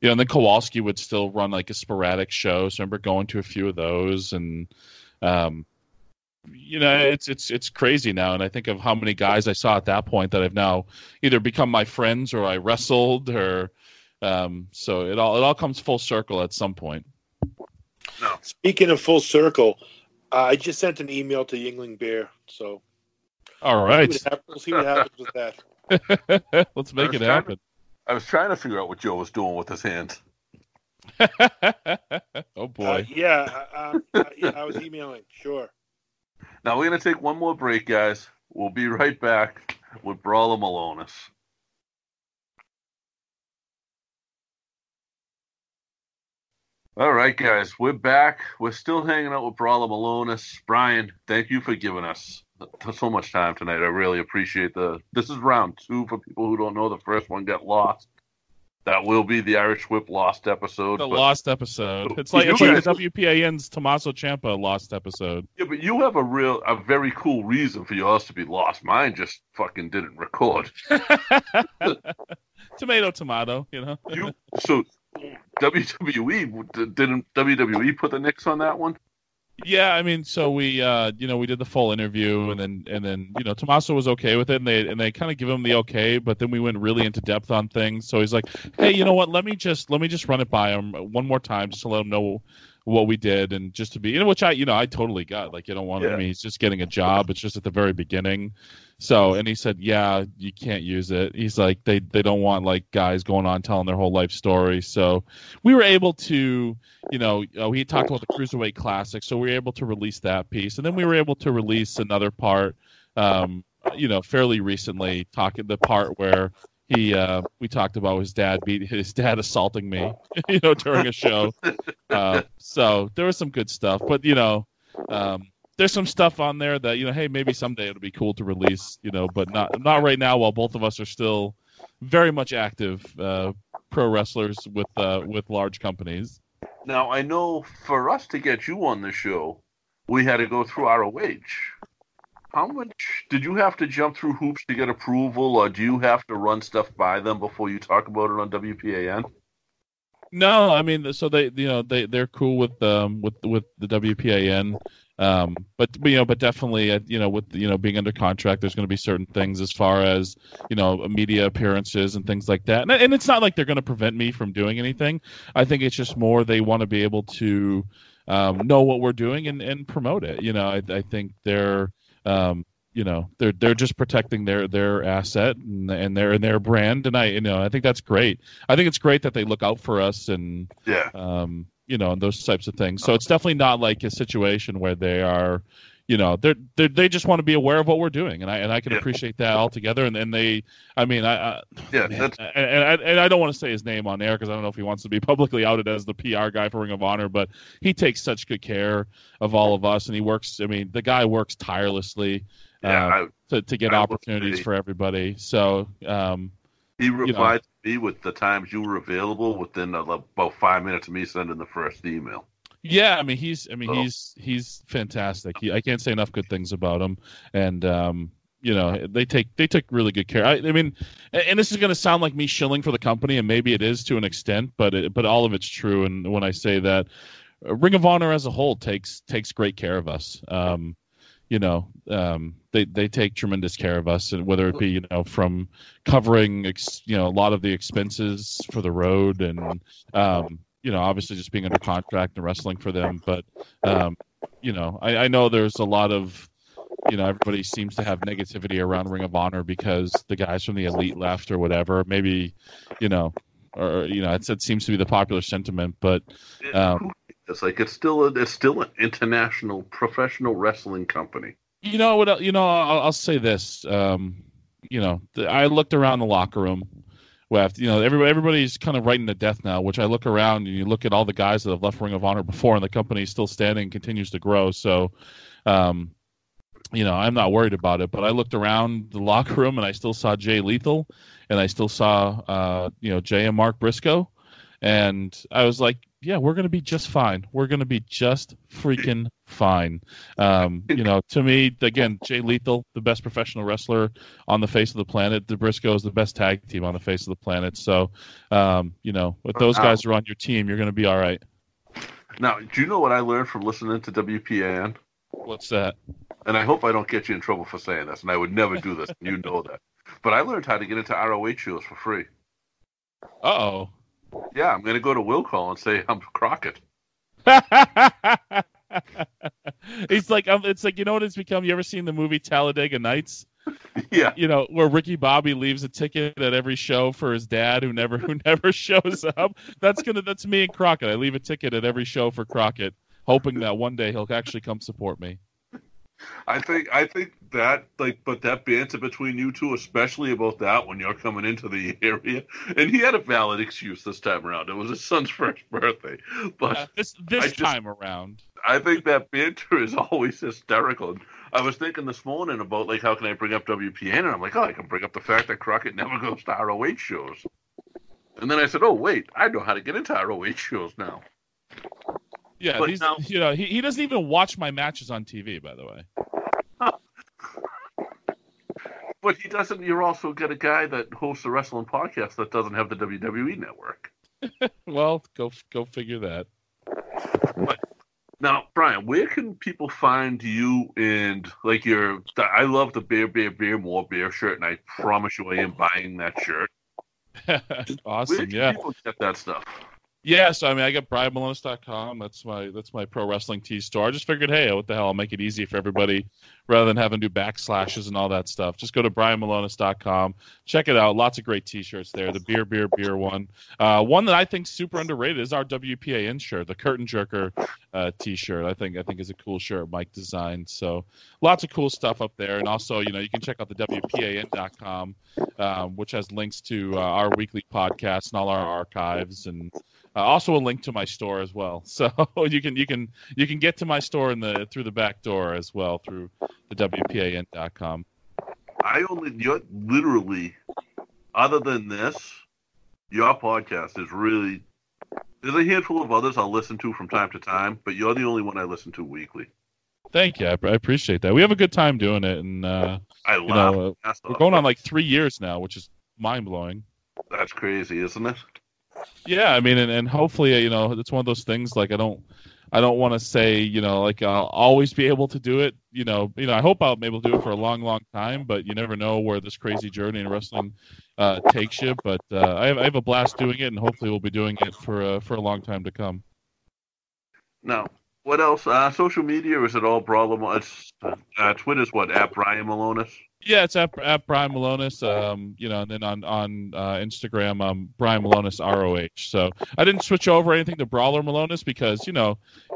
then Kowalski would still run like a sporadic show. So I remember going to a few of those, and it's crazy now. And I think of how many guys I saw at that point that I've now either become my friends or I wrestled or. So it all comes full circle at some point. No. Speaking of full circle, I just sent an email to Yingling Bear. So, all right, we'll see what happens with that. Let's make it happen. I was trying to figure out what Joe was doing with his hands. Oh boy. I was emailing. Sure. Now we're gonna take one more break, guys. We'll be right back with Brawler Milonas. All right, guys, we're back. We're still hanging out with Brawler Milonas. Brian, thank you for giving us so much time tonight. I really appreciate this is round 2 for people who don't know. The first one got lost. That will be the Irish Whip lost episode. Lost episode. It's like the WPAN's Tommaso Ciampa lost episode. Yeah, but you have a very cool reason for yours to be lost. Mine just fucking didn't record. Tomato, So didn't WWE put the nix on that one? Yeah, I mean, so we we did the full interview, and then Tommaso was okay with it, and they kind of give him the okay, but then we went really into depth on things. So he's like, hey, you know what? Let me just run it by him one more time, just to let him know what we did, and just to be, which I totally got. Like, you don't want to. I mean, he's just getting a job. It's just at the very beginning. So, and he said, yeah, you can't use it. He's like, they don't want like guys going on telling their whole life story. So we were able to, he talked about the Cruiserweight Classic, so we were able to release that piece, and then we were able to release another part, fairly recently, the part where we talked about his dad assaulting me, during a show. So there was some good stuff, but there's some stuff on there that, hey, maybe someday it'll be cool to release, but not right now, while both of us are still very much active pro wrestlers with large companies. Now, I know for us to get you on the show, we had to go through ROH. How much did you have to jump through hoops to get approval, or do you have to run stuff by them before you talk about it on WPAN? No, I mean, so they're cool with the WPAN, but definitely with being under contract, there's going to be certain things as far as media appearances and things like that, and it's not like they're going to prevent me from doing anything. I think it's just more they want to be able to know what we're doing and promote it. I think they're they're just protecting their asset and their brand, and I think that's great. I think it's great that they look out for us and and those types of things. So it's definitely not like a situation where they are, they just want to be aware of what we're doing, and I can appreciate that altogether. And they, I mean, I don't want to say his name on air because I don't know if he wants to be publicly outed as the PR guy for Ring of Honor, but he takes such good care of all of us, and he works. I mean, the guy works tirelessly to get opportunities for everybody. So he replied to me with the times you were available within about 5 minutes of me sending the first email. Yeah, I mean he's fantastic. I can't say enough good things about him, and they took really good care. I mean, and this is going to sound like me shilling for the company, and maybe it is to an extent, but all of it's true. And when I say that, Ring of Honor as a whole takes great care of us. They take tremendous care of us, and whether it be from covering a lot of the expenses for the road, and obviously just being under contract and wrestling for them. But I know there's a lot of everybody seems to have negativity around Ring of Honor because the guys from the Elite left or whatever. Maybe it seems to be the popular sentiment, but it's like it's still an international professional wrestling company. I'll say this. I looked around the locker room. Everybody's kind of writing to death now, which I look around and you look at all the guys that have left Ring of Honor before, and the company is still standing and continues to grow. So, I'm not worried about it. But I looked around the locker room and I still saw Jay Lethal, and I still saw Jay and Mark Briscoe, and I was like, yeah, we're going to be just fine. We're going to be just freaking fine. To me, again, Jay Lethal, the best professional wrestler on the face of the planet. The Briscoes, the best tag team on the face of the planet. So, if those guys are on your team, you're going to be all right. Now, do you know what I learned from listening to WPAN? What's that? And I hope I don't get you in trouble for saying this, and I would never do this, and you know that. But I learned how to get into ROH shows for free. Uh-oh. Yeah, I'm going to go to Will Call and say I'm Crockett. It's like what it's become. You ever seen the movie Talladega Nights? Yeah. Where Ricky Bobby leaves a ticket at every show for his dad who never shows up. That's me and Crockett. I leave a ticket at every show for Crockett, hoping that one day he'll actually come support me. I think that but that banter between you two, especially about that when you're coming into the area, and he had a valid excuse this time around. It was his son's first birthday, but this time around, I think that banter is always hysterical. And I was thinking this morning about how can I bring up WPN, and I'm like, I can bring up the fact that Crockett never goes to ROH shows, and then I said, oh wait, I know how to get into ROH shows now. Yeah, he doesn't even watch my matches on TV, by the way. But he doesn't. You're also got a guy that hosts a wrestling podcast that doesn't have the WWE network. Well, go figure that. But now, Brian, where can people find you and I love the Bear More Bear shirt, and I promise you I am buying that shirt. Awesome, Where can people get that stuff? Yeah, so I mean, I got BryanMilonas.com. That's my pro wrestling tee store. I just figured, hey, what the hell? I'll make it easy for everybody rather than having to do backslashes and all that stuff. Just go to BryanMilonas.com. Check it out. Lots of great T-shirts there. The beer one. One that I think super underrated is our WPAN shirt, the Curtain Jerker T-shirt. I think is a cool shirt Mike designed. So lots of cool stuff up there. And also, you can check out the WPAN.com, which has links to our weekly podcast and all our archives, and also a link to my store as well. So you can get to my store through the back door as well through the WPAN.com. You're literally, other than this, your podcast is really, there's a handful of others I'll listen to from time to time, but you're the only one I listen to weekly. Thank you. I appreciate that. We have a good time doing it, and we're going on like 3 years now, which is mind blowing. That's crazy, isn't it? Yeah, I mean, and hopefully, it's one of those things. Like, I don't want to say, like I'll always be able to do it. I hope I'll be able to do it for a long, long time. But you never know where this crazy journey in wrestling takes you. But I have a blast doing it, and hopefully we'll be doing it for a long time to come. Now, what else? Social media, or is it all Brawler? Twitter's what? At Bryan Milonas? Yeah, it's at Brawler Milonas, and then on Instagram, Brawler Milonas ROH. So I didn't switch over anything to Brawler Milonas because you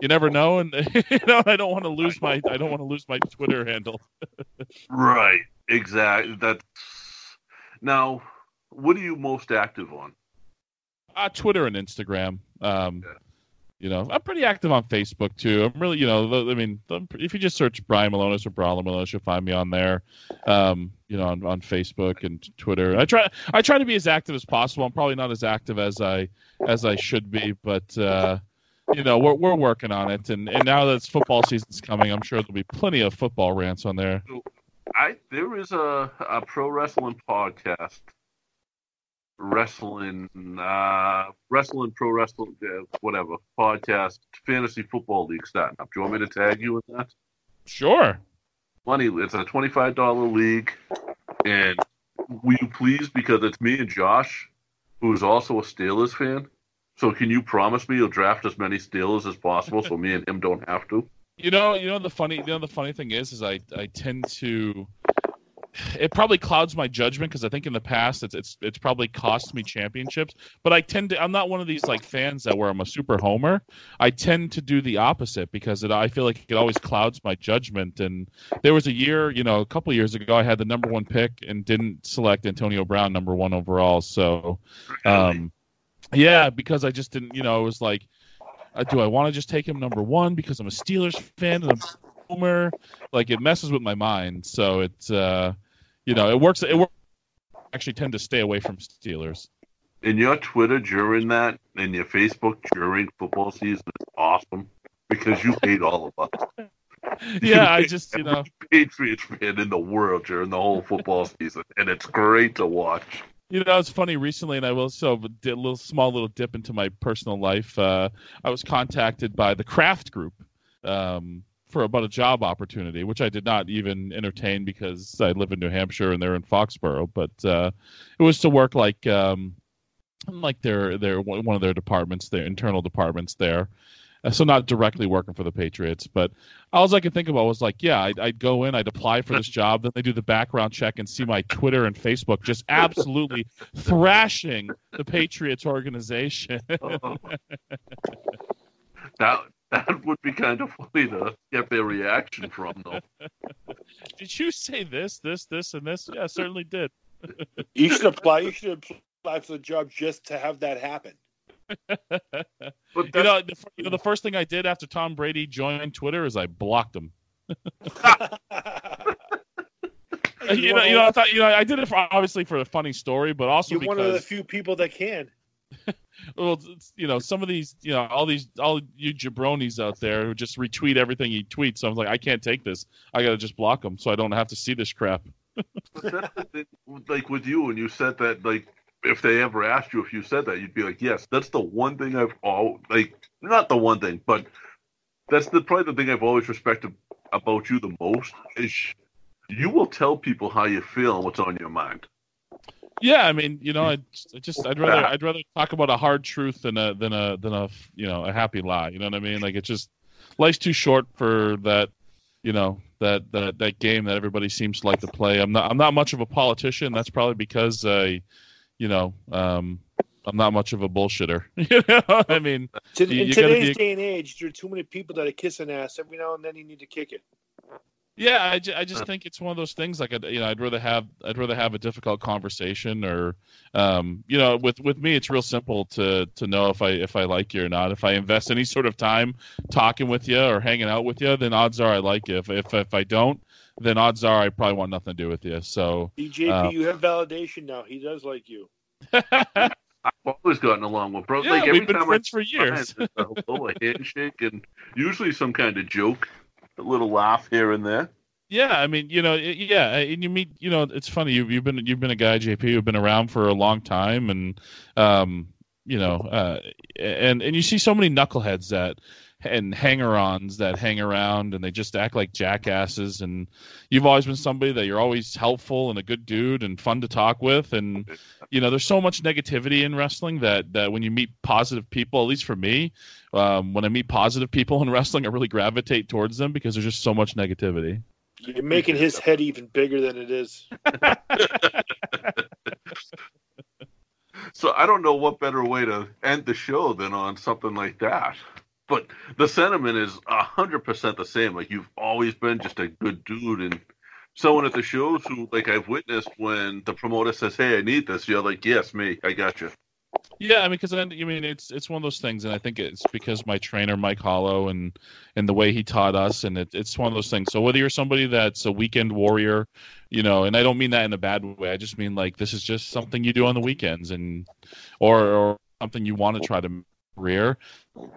never know, and I don't want to lose my Twitter handle. Right, exactly. Now, what are you most active on? Twitter and Instagram. I'm pretty active on Facebook too. I'm really, if you just search Brawler Milonas or Brawler Milonas, you'll find me on there. On Facebook and Twitter. I try to be as active as possible. I'm probably not as active as I should be, but we're working on it. And now that football season's coming, I'm sure there'll be plenty of football rants on there. There is a pro wrestling podcast. Wrestling, pro wrestling, whatever, podcast, fantasy football league starting up. Do you want me to tag you in that? Sure. It's a $25 league, and will you please, because it's me and Josh, who is also a Steelers fan, so can you promise me you'll draft as many Steelers as possible so me and him don't have to? The funny thing is I tend to. It probably clouds my judgment because I think in the past it's probably cost me championships. But I'm not one of these like fans where I'm a super homer. I tend to do the opposite because I feel like it always clouds my judgment. And there was a year, a couple of years ago, I had the number one pick and didn't select Antonio Brown number one overall. So, because I just didn't. It was like, do I want to just take him number one because I'm a Steelers fan and I'm homer? Like it messes with my mind. So it's it works. I actually tend to stay away from Steelers. And your Twitter during that and your Facebook during football season is awesome because you hate all of us. Yeah, I just Patriots fan in the world during the whole football season, and it's great to watch. It's funny recently, and I will did a small little dip into my personal life. I was contacted by the Kraft Group. For about a job opportunity, which I did not even entertain because I live in New Hampshire and they're in Foxborough. But it was to work like their one of their departments, their internal departments there. So not directly working for the Patriots, but all I could think about was like, yeah, I'd go in, I'd apply for this job, then they do the background check and see my Twitter and Facebook just absolutely thrashing the Patriots organization. That would be kind of funny to get their reaction from, though. Did you say this, and this? Yeah, I certainly did. You should apply for the job just to have that happen. But the first thing I did after Tom Brady joined Twitter is I blocked him. I thought I did it obviously for a funny story, but also you're because one of the few people that can. Well, some of these, all you jabronis out there who just retweet everything he tweets. So I was like, I can't take this. I got to just block him so I don't have to see this crap. But that's the thing, like with you, when you said that, like, if they ever asked you if you said that, you'd be like, yes, that's the one thing not the one thing, but that's probably the thing I've always respected about you the most is you will tell people how you feel and what's on your mind. Yeah, I mean, I'd rather talk about a hard truth than a happy lie. You know what I mean? Like, it's just life's too short for that. That game that everybody seems to like to play. I'm not much of a politician. That's probably because I'm not much of a bullshitter. I mean, in today's day and age, there are too many people that are kissing ass. Every now and then, you need to kick it. Yeah, I just think it's one of those things. Like, I'd rather have a difficult conversation, or with me, it's real simple to know if I like you or not. If I invest any sort of time talking with you or hanging out with you, then odds are I like you. If I don't, then odds are I probably want nothing to do with you. So, DJP, you have validation now. He does like you. I've always gotten along with bro. Yeah, like every we've been time friends for years. A handshake and usually some kind of joke. A little laugh here and there. Yeah, I mean, and you meet, it's funny. You've been a guy, JP, who've been around for a long time, and and you see so many knuckleheads and hanger-ons that hang around and they just act like jackasses. And you've always been somebody that you're always helpful and a good dude and fun to talk with. And there's so much negativity in wrestling that when you meet positive people, at least for me. When I meet positive people in wrestling, I really gravitate towards them because there's just so much negativity. You're making his head even bigger than it is. So I don't know what better way to end the show than on something like that. But the sentiment is 100% the same. Like, you've always been just a good dude, and someone at the shows who, like, I've witnessed when the promoter says, "Hey, I need this," you're like, "Yes, me, I got you." Yeah, I mean, because it's one of those things, and I think it's because my trainer Mike Hollow and the way he taught us, and it's one of those things. So whether you're somebody that's a weekend warrior, and I don't mean that in a bad way, I just mean like this is just something you do on the weekends, and or something you want to try to career,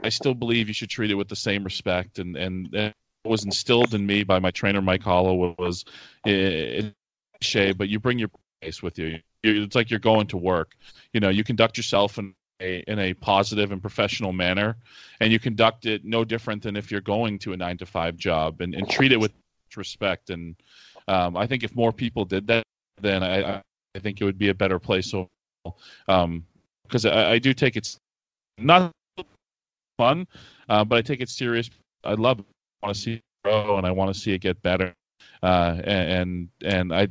I still believe you should treat it with the same respect, and what was instilled in me by my trainer Mike Hollow was cliche, but you bring your pace with you. It's like you're going to work. You conduct yourself in a positive and professional manner, and you conduct it no different than if you're going to a 9-to-5 job, and treat it with respect. And I think if more people did that, then I think it would be a better place. So, because I do take it not fun, but I take it serious. I love it. I want to see it grow, and I want to see it get better. And I.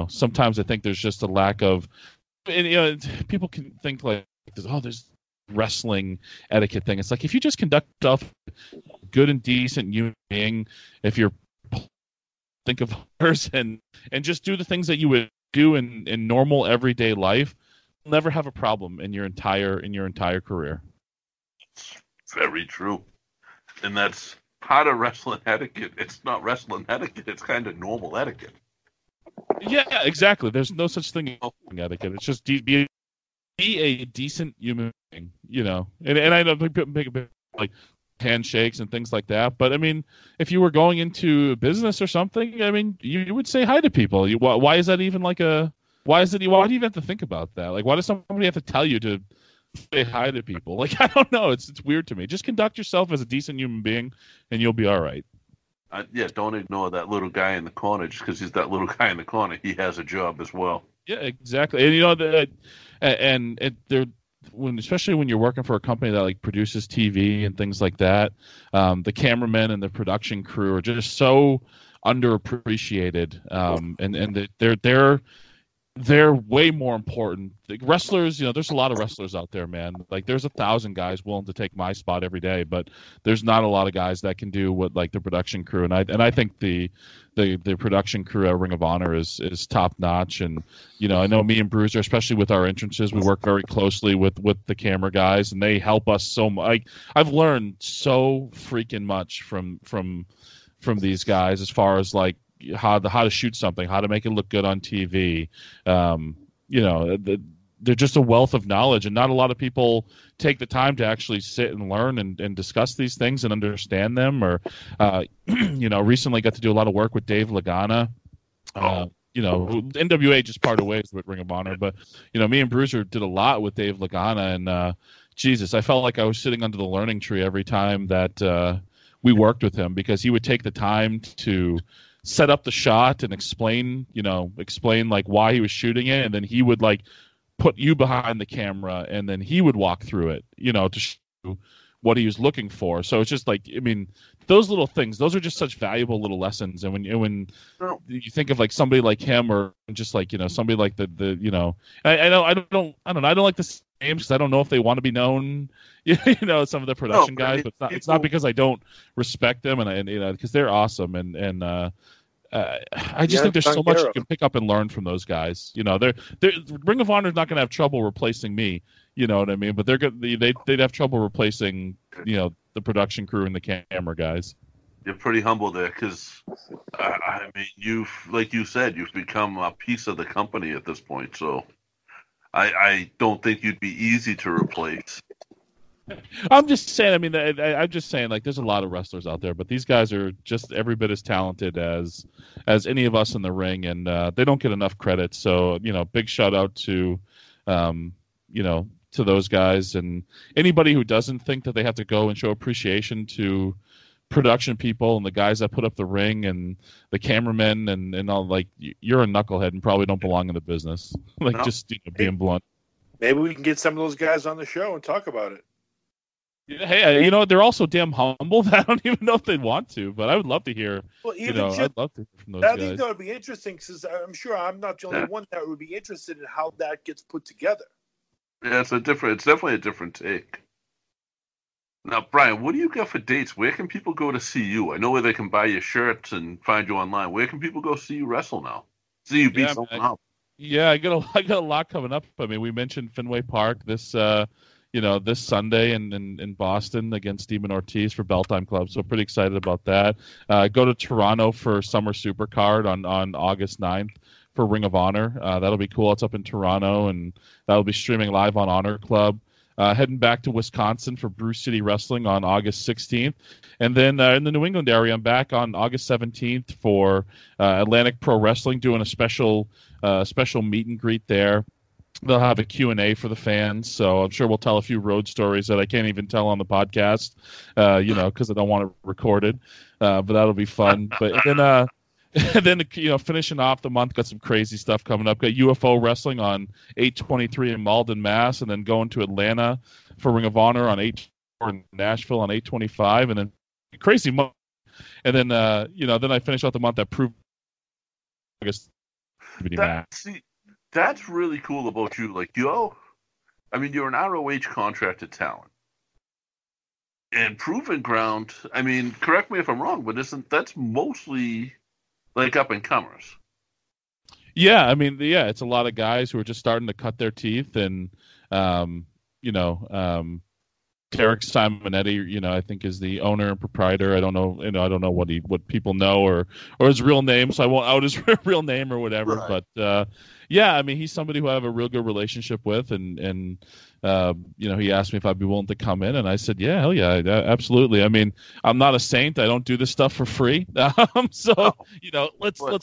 Sometimes I think there's just a lack of, and, people can think like, there's wrestling etiquette thing. It's like, if you just conduct yourself good and decent human being, if you're think of others and just do the things that you would do in normal everyday life, you'll never have a problem in your entire career. Very true. And that's part of wrestling etiquette. It's not wrestling etiquette, it's kind of normal etiquette. Yeah, exactly. There's no such thing as etiquette. It's just be a decent human being, And I know people make a bit like handshakes and things like that. But I mean, if you were going into business or something, I mean, you would say hi to people. Why is that even like a? Why do you even have to think about that? Like, why does somebody have to tell you to say hi to people? Like, I don't know. It's weird to me. Just conduct yourself as a decent human being, and you'll be all right. Don't ignore that little guy in the corner just because he's that little guy in the corner. He has a job as well. Yeah, exactly. And especially when you're working for a company that like produces TV and things like that, the cameramen and the production crew are just so underappreciated, and they're way more important. The wrestlers, there's a lot of wrestlers out there, man. Like, there's 1,000 guys willing to take my spot every day, but there's not a lot of guys that can do what like the production crew. And I think the production crew at Ring of Honor is top notch. And I know me and Bruiser, especially with our entrances, we work very closely with the camera guys, and they help us so much. I've learned so freaking much from these guys as far as like how to shoot something, how to make it look good on TV. They're just a wealth of knowledge, and not a lot of people take the time to actually sit and learn and discuss these things and understand them. Or, recently got to do a lot of work with Dave Lagana. NWA just parted ways with Ring of Honor, but me and Bruiser did a lot with Dave Lagana, and Jesus, I felt like I was sitting under the learning tree every time that we worked with him, because he would take the time to set up the shot and explain like why he was shooting it, and then he would like put you behind the camera, and then he would walk through it, to show what he was looking for. So it's just like, I mean, those little things, those are just such valuable little lessons. And when you think of like somebody like him, or just like, somebody like I don't like the names, because I don't know if they want to be known, some of the production guys, but it's not because I don't respect them, and because they're awesome, and I just think there's so much you can pick up and learn from those guys. They're Ring of Honor is not going to have trouble replacing me. You know what I mean? But they'd have trouble replacing, the production crew and the camera guys. You're pretty humble there, because I mean, like you said, you've become a piece of the company at this point. So I don't think you'd be easy to replace. I'm just saying. I mean, I'm just saying. Like, there's a lot of wrestlers out there, but these guys are just every bit as talented as any of us in the ring, and they don't get enough credit. So, big shout out to, to those guys, and anybody who doesn't think that they have to go and show appreciation to production people and the guys that put up the ring and the cameramen and all, like, you're a knucklehead and probably don't belong in the business. Like, no. Just being blunt. Maybe we can get some of those guys on the show and talk about it. Hey, they're also damn humble that I don't even know if they'd want to, but I would love to hear. Well, I'd love to hear from those guys. I think that would be interesting, because I'm sure I'm not the only one that would be interested in how that gets put together. Yeah, it's definitely a different take. Now, Brian, what do you got for dates? Where can people go to see you? I know where they can buy your shirts and find you online. Where can people go see you wrestle now? See you beat someone up. Yeah, I got a lot coming up. I mean, we mentioned Fenway Park this Sunday in Boston against Steven Ortiz for Bell Time Club. So pretty excited about that. Go to Toronto for Summer Supercard on August 9th for Ring of Honor. That'll be cool. It's up in Toronto, and that'll be streaming live on Honor Club. Heading back to Wisconsin for Brew City Wrestling on August 16th. And then in the New England area, I'm back on August 17th for Atlantic Pro Wrestling, doing a special meet and greet there. They'll have a Q&A for the fans, so I'm sure we'll tell a few road stories that I can't even tell on the podcast, because I don't want it recorded. But that'll be fun. But and then finishing off the month, got some crazy stuff coming up. Got UFO Wrestling on 8/23 in Malden, Mass, and then going to Atlanta for Ring of Honor on 8/24 in Nashville on 8/25, and then crazy month. And then then I finish out the month at Prove August. That's really cool about you. Like, you're an ROH contracted talent. And Proving Ground, I mean, correct me if I'm wrong, but that's mostly like up and comers? Yeah, I mean, it's a lot of guys who are just starting to cut their teeth, and Derek Simonetti, I think is the owner and proprietor. I don't know what people know or his real name, so I won't out his real name or whatever. Right. But I mean, he's somebody who I have a real good relationship with, and he asked me if I'd be willing to come in, and I said, yeah, hell yeah, absolutely. I mean, I'm not a saint. I don't do this stuff for free. Let's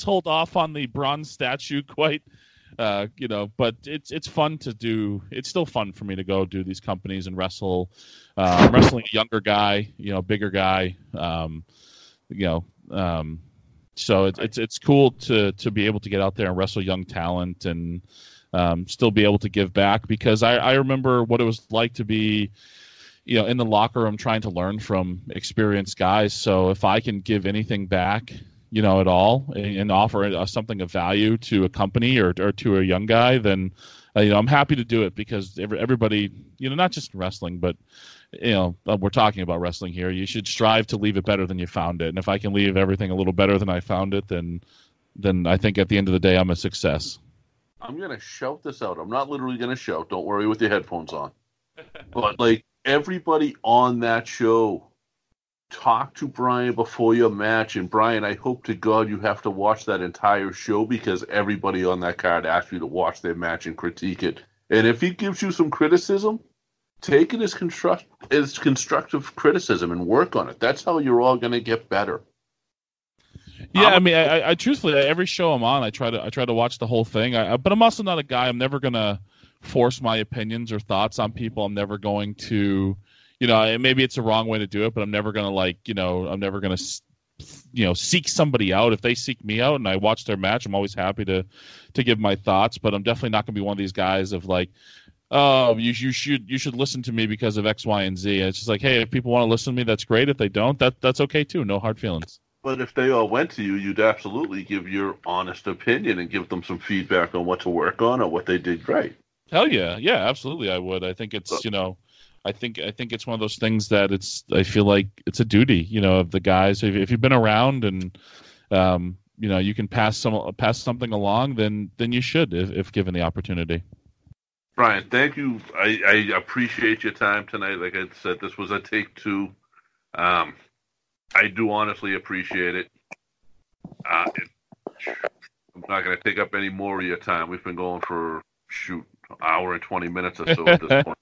hold off on the bronze statue quite. But it's fun to do. It's still fun for me to go do these companies and wrestle. I'm wrestling a younger guy, bigger guy. So it's cool to be able to get out there and wrestle young talent and still be able to give back, because I remember what it was like to be, in the locker room trying to learn from experienced guys. So if I can give anything back, at all, and offer something of value to a company or to a young guy, then I'm happy to do it, because everybody, not just wrestling, but we're talking about wrestling here. You should strive to leave it better than you found it, and if I can leave everything a little better than I found it, then I think at the end of the day I'm a success. I'm gonna shout this out. I'm not literally gonna shout. Don't worry with your headphones on. But like, everybody on that show, talk to Brian before your match, and Brian, I hope to God you have to watch that entire show, because everybody on that card asked you to watch their match and critique it. And if he gives you some criticism, take it as constructive criticism and work on it. That's how you're all going to get better. Yeah, I mean, I truthfully, every show I'm on, I try to watch the whole thing. But I'm also not a guy. I'm never going to force my opinions or thoughts on people. I'm never going to. Maybe it's a wrong way to do it, but I'm never gonna I'm never gonna seek somebody out. If they seek me out and I watch their match, I'm always happy to give my thoughts. But I'm definitely not going to be one of these guys of like, oh, you should listen to me because of X, Y, and Z. And it's just like, hey, if people want to listen to me, that's great. If they don't, that's okay too. No hard feelings. But if they all went to you, you'd absolutely give your honest opinion and give them some feedback on what to work on or what they did great. Hell yeah, absolutely, I would. I think it's I think it's one of those things that I feel like it's a duty, of the guys. If you've been around and you can pass something along, then you should if given the opportunity. Brian, thank you. I appreciate your time tonight. Like I said, this was a take two. I do honestly appreciate it. I'm not going to take up any more of your time. We've been going for an hour and 20 minutes or so at this point.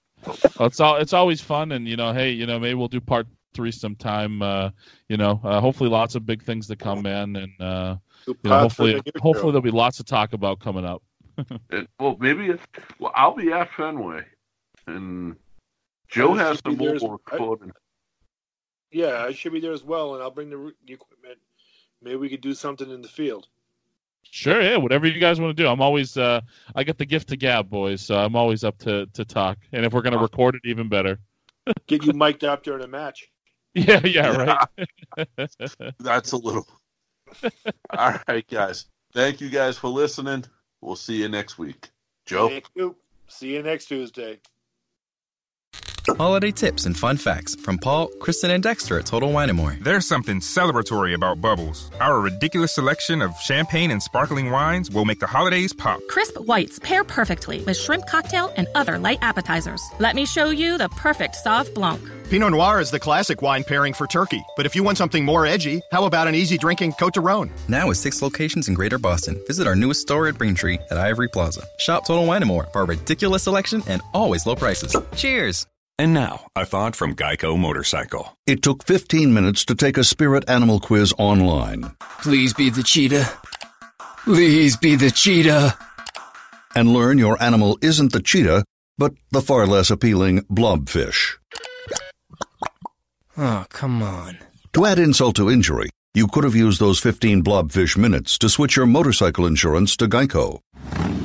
Well, it's always fun, and hey, maybe we'll do part 3 sometime. Hopefully, lots of big things to come, man, and hopefully there'll be lots to talk about coming up. I'll be at Fenway, and Joe has some more recording. Yeah, I should be there as well, and I'll bring the equipment. Maybe we could do something in the field. Sure, yeah, whatever you guys want to do. I'm always, I got the gift to gab, boys, so I'm always up to talk. And if we're going to record it, even better. Get you mic'd up during a match. Yeah, right. That's a little. All right, guys. Thank you guys for listening. We'll see you next week. Joe? Thank you. See you next Tuesday. Holiday tips and fun facts from Paul, Kristen, and Dexter at Total Wine & More. There's something celebratory about Bubbles. Our ridiculous selection of champagne and sparkling wines will make the holidays pop. Crisp whites pair perfectly with shrimp cocktail and other light appetizers. Let me show you the perfect Sauv Blanc. Pinot Noir is the classic wine pairing for turkey. But if you want something more edgy, how about an easy-drinking Côte d'Aron? Now with 6 locations in Greater Boston. Visit our newest store at Braintree at Ivory Plaza. Shop Total Wine & More for our ridiculous selection and always low prices. Cheers! And now, a thought from Geico Motorcycle. It took 15 minutes to take a spirit animal quiz online. Please be the cheetah. Please be the cheetah. And learn your animal isn't the cheetah, but the far less appealing blobfish. Oh, come on. To add insult to injury, you could have used those 15 blobfish minutes to switch your motorcycle insurance to Geico.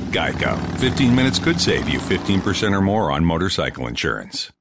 Geico. 15 minutes could save you 15% or more on motorcycle insurance.